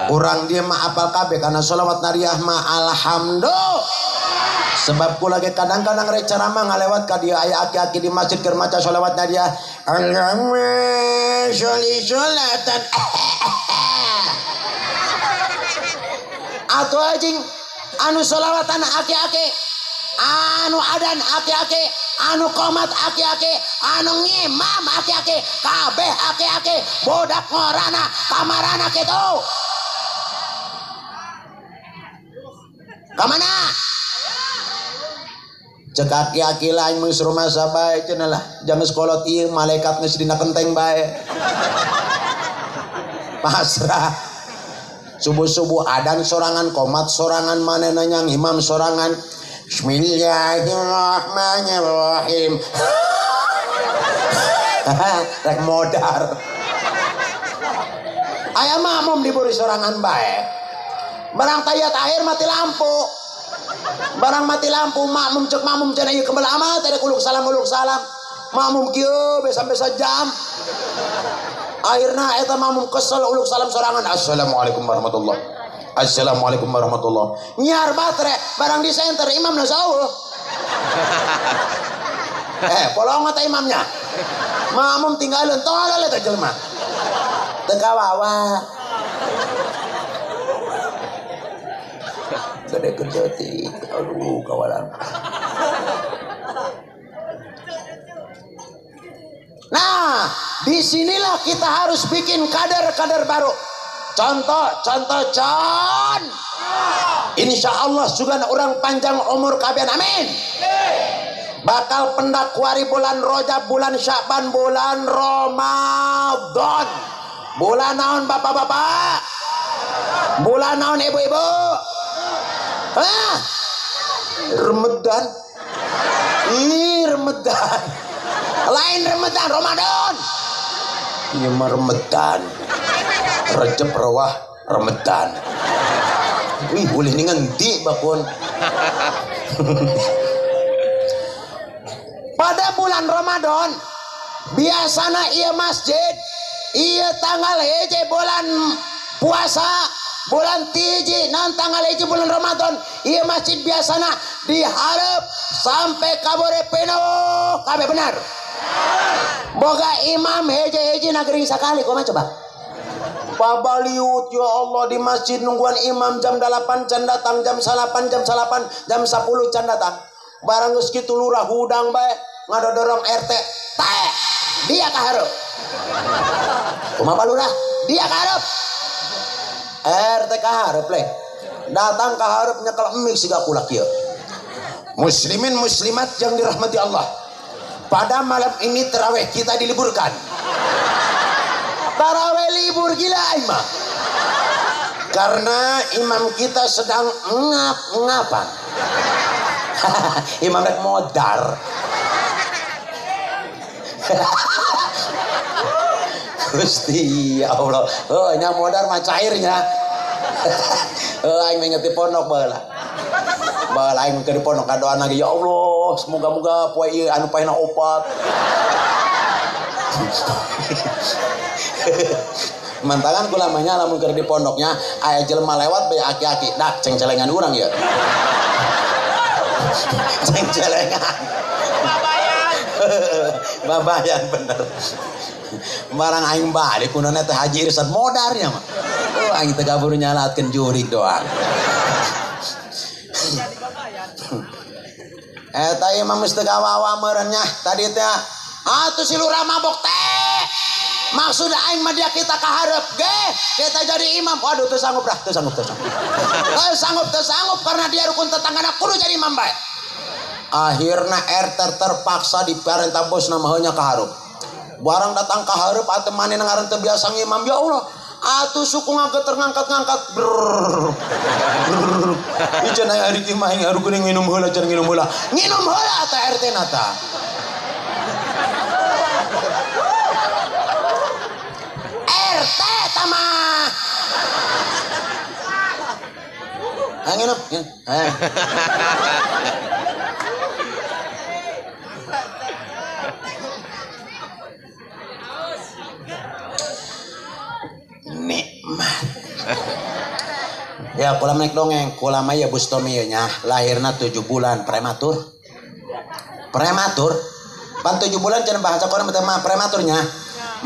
Urang dia mah apal kabeh karena sholawat nariyah mah alhamdulillah. Sebab kula ge kadang-kadang rek ceramah ngalewat ka dieu aya aki-aki di masjid keur maca sholawat nariyah. Allahumma sholli sholatan. Atuh anjing anu sholawatan aki-aki, anu adan aki-aki, anu qomat aki-aki, anu ngimam aki-aki, kabeh aki-aki, budak ngorana kamarana kitu. Kamana? Cek aki-aki lain mengis rumah sabae cenah lah. Jangan sekolot ieu malaikat geus dina kenteng bae. Pasrah. Subuh-subuh adan sorangan, qomat sorangan, manehna nyang imam sorangan. Bismillahirrahmanirrahim. Rek modar. Aya makmum diburi sorangan bae. Barang tayat akhir mati lampu. Barang mati lampu makmum cek makmum cenah ieu kembali amat ada kuluk salam. Makmum kieu sampai sejam. Akhirna eta makmum kesel uluk salam sorangan. Assalamualaikum warahmatullahi. Assalamualaikum warahmatullahi. Nyar batre barang di center imamna saueuh. Polong eta imamnya. Makmum tinggalin tolol eta jelema. Teu kawawa. Gede kejetik, aduh kawalan. Nah, disinilah kita harus bikin kader-kader baru. Contoh Con. Insya Allah juga orang panjang umur kabian, amin. Bakal pendakwari bulan Rajab, bulan Sya'ban, bulan Ramadan. Bulan naon bapak-bapak? Bulan naon ibu-ibu? Ramadan. Ramadan. Lain Ramadan, Ramadan. Iya mah Ramadan. Rajab rawah Ramadan. Wih, boleh nih ngendi bakun. Pada bulan Ramadan biasana iya masjid, iya tanggal hiji bulan puasa, bulan tiji nan tanggal hiji bulan Ramadan, iya masjid biasana diharap sampai kabore penuh, kabe benar. Boga imam hiji nagering sakali, koma coba. Babaliut ya Allah di masjid nungguan imam jam 8 can datang, jam 8 jam 10 can datang. Barang geus kitu lurah hudang bae ngadodorong RT tae dia kahareup. Kumaha lurah dia kahareup. RT kahareup le. Datang kahareup nyekel emik siga kula kieu. Muslimin muslimat yang dirahmati Allah. Pada malam ini tarawih kita diliburkan. Tarawih libur gila imam. Karena imam kita sedang ngap-ngapan. Imam rek modar. Gusti ya Allah. Nya modar mah cairnya. Aing mengeti pondok baheula. Baheula aing ke di pondok kadoan lagi ya Allah, semoga-moga poe ieu anu paena opat. Mantangan ku lamanya lamun keur di pondoknya aya jelema lewat bae aki-aki. Dak ceng-celengan urang ya. Ceng-celengan. Babayan bener. Barang aing balik kunana teh Haji Irsad modarnya mah. Aing teh kabur nyalaatkeun jurig doang. Eta imam geus teu gawawa meureun nya tadi teh atuh si lurah mabok teh. Maksud aing mah dia kita kaharep ge kita jadi imam. Waduh teu sanggup dah, teu sanggup. Teu sanggup karena dia rukun tetanggana kudu jadi imam bae. Akhirna RT terpaksa diperintah bos nama heunya kaharep. Barang datang kaharep atuh manehna ngaran teu biasa ngimam ya Allah. Atuh suku ngageter ngangkat. Ican aya ari mah aing haru kuning nginum heula cenah nginum heula. Nginum heula atuh RT na tah. RT tamah. Nginum. Nikmat. Ya kula menek dongeng, kula mah ya Bustomi nya lahirna 7 bulan prematur. Pan 7 bulan cenah bahasa Korea teh mah prematurnya.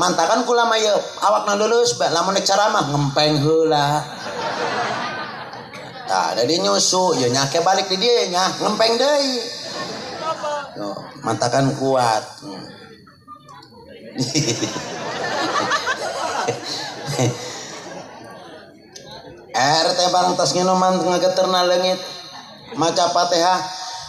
Mantakan kula mah ya awakna leuleus lamun nek caramah ngempeng heula. Tah da di nyusu ya nya ke balik di dieu nya ngempeng deui. Yo mantakan kuat. RT barang tas nginuman ngageterna leungit maca Fatihah.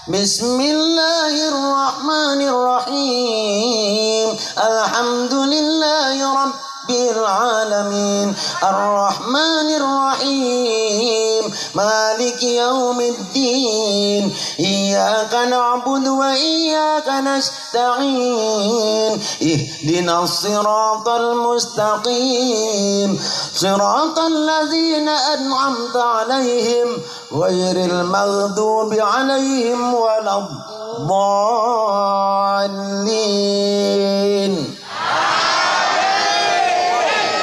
Bismillahirrahmanirrahim. Alhamdulillahi rabbil alamin. Arrahmanirrahim. Maliki yaumiddin. Iyyaka na'budu wa iyyaka nasta'in. Ihdinas siratal mustaqim. Siratal ladzina an'amta 'alaihim ghairil maghdubi 'alaihim waladdallin.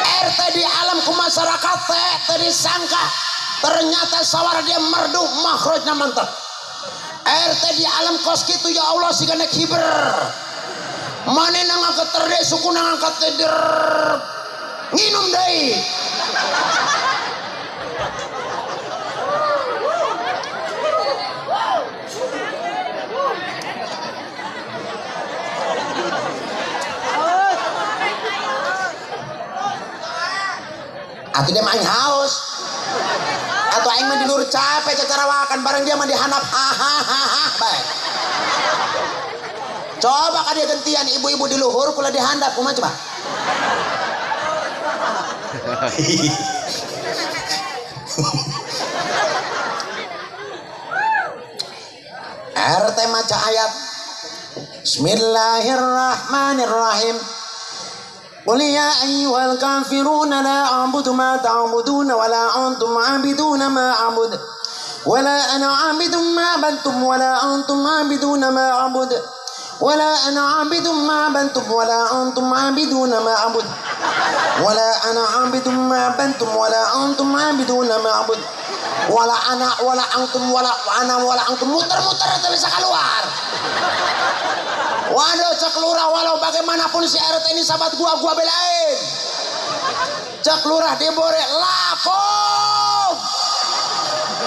RT di alam ku masyarakat teh disangka ternyata sawara dia merdu makhrajna mantap. RT di alam kos kitu ya Allah siga nek hiber. Manehna ngageter deui sukuna ngangkat teh nginum deui. Atuh dia main haus. Atau aing mah di luhur capek cacarawakan bareng dia mah dihanap hahaha bae. Coba ka dia gentian ibu-ibu di luhur kula dihandap kumaha coba. RT maca ayat Bismillahirrahmanirrahim. Qul ya ayyuhal kafiruna la a'budu ma ta'buduna wa la antum 'abiduna ma a'bud wa la ana 'abidun ma bantum wa la antum 'abiduna ma a'bud wa la ana 'abidun ma bantum wa la antum 'abiduna ma a'bud wa la ana 'abidun ma bantum wa la antum 'abiduna ma a'bud wa la ana wa la antum wa la ana wa la antum muter-muter itu bisa keluar. Waduh cek lurah walau bagaimanapun si RT ini sahabat gua belain. Cek lurah dibore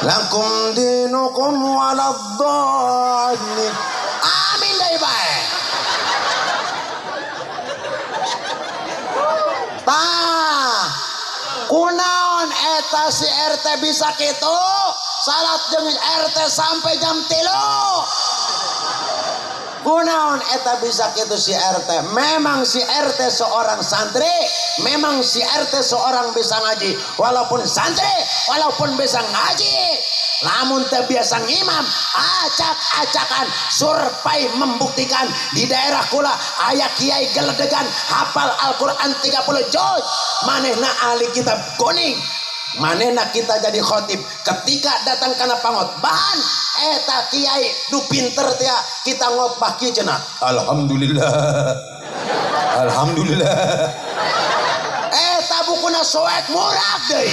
lakum dinukum waladdallin. Amin deh bae. Tah kunaon eta si RT bisa kitu salat jeung RT sampai jam 3. Kunaon eta bisa kitu si RT. Memang si RT seorang santri, memang si RT seorang bisa ngaji. Walaupun santri, walaupun bisa ngaji, namun teu biasa ngimam, acak-acakan survei membuktikan di daerah kula aya kiai geledegan hafal Al-Qur'an 30 juz. Manehna ahli kitab kuning. Manehna kita jadi khotib ketika datang kana pangotbahan eta kiai du pinter teh kita ngotbah kieu cenah alhamdulillah eta bukuna soek murah deui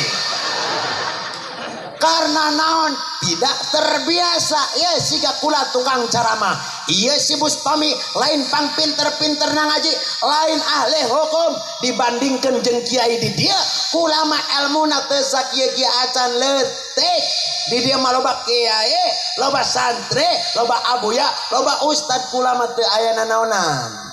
karena naon tidak terbiasa ya siga kula tukang ceramah ieu si Bustami lain pang pinter-pinter na ngaji lain ahli hukum dibandingkeun jeung kiai di dieu kula mah elmuna teu sakieu acan leutik di dieu mah loba kiai loba santri loba abuya loba ustad kula mah teu aya nanaonan.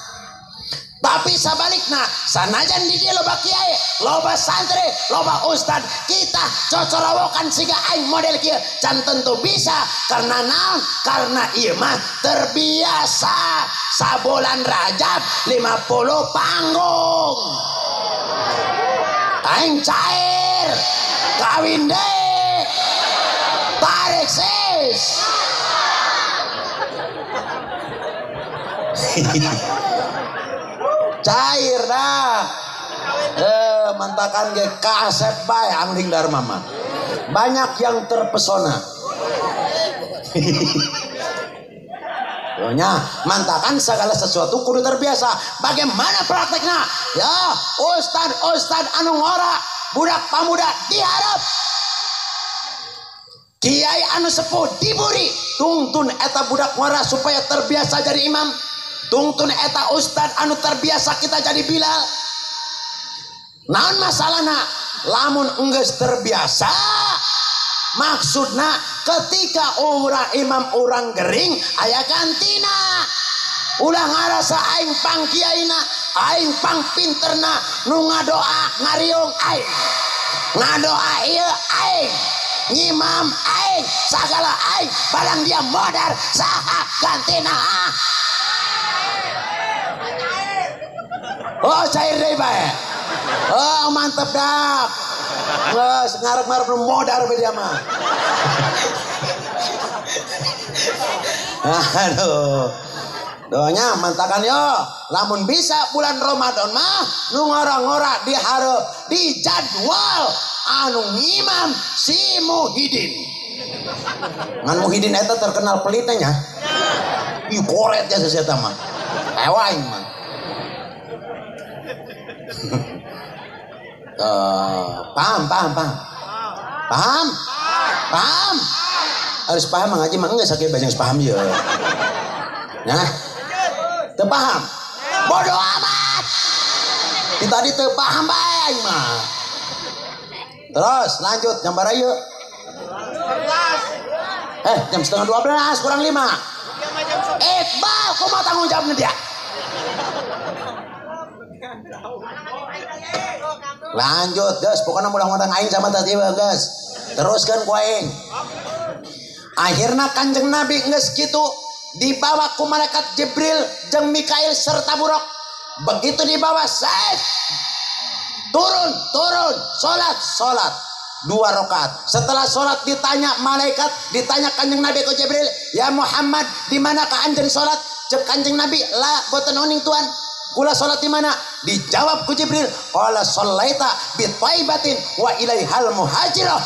Tapi sebaliknya sanajan di dia loba kiai loba santri loba ustad kita cocorowokan siga aing model kieu can tentu bisa karena naon karena ieu mah terbiasa sabulan Rajab 50 panggung aing cair kawin deui tarik sis. Cair dah mantakan ge kasep bae angling Dharma mah banyak yang terpesona. Pokoknya mantakan segala sesuatu kudu terbiasa. Bagaimana prakteknya ya ustad anu ngora budak pamuda diharap kiai anu sepuh diburi tungtun eta budak ngora supaya terbiasa jadi imam. Tungtun eta ustad anu terbiasa kita jadi Bilal. Naon masalahna lamun enggeus terbiasa maksudna ketika urang imam urang gering aya gantina ulah ngarasa aing pang kiaina aing pang pinterna nu ngadoa ngariung aing ngadoa ieu aing ngimam aing sagala aing barang dia modar saha gantina. Oh cair deh bae. Oh mantep dak. Geus ngarep-ngarep nu modar we dia mah. Aduh. Doanya mantakan yo. Lamun bisa bulan Ramadan mah nu ngora-ngora dihareup di jadwal anu ngimam si Muhyiddin. Ngan Muhyiddin eta terkenal pelitnya nya. Ih koret ya seseta mah. Ewaing mah. Paham harus paham ngaji mah enggak sakit banyak paham ya nah teu paham bodoh amat kita tadi teu paham bae mah terus lanjut jam berapa yuk jam 11:30 kurang 5 Iqbal kumaha tanggung jawabna dia Lanjut guys, pokoknya mudah-mudahan aing sama tadi guys. Teruskan ku aing. Akhirna Kanjeng Nabi geus kitu dibawa ku malaikat Jibril jeung Mikail serta buruk. Begitu dibawa set turun salat 2 rakaat. Setelah salat ditanya Kanjeng Nabi ku Jibril, "Ya Muhammad, di manakah anjeun salat?" Cek Kanjeng Nabi, "La boten oning tuan. Kula salat di mana?" Dijawab ku Jibril, "Qala shallaita bi thaibatin wa ilaihal muhajirah."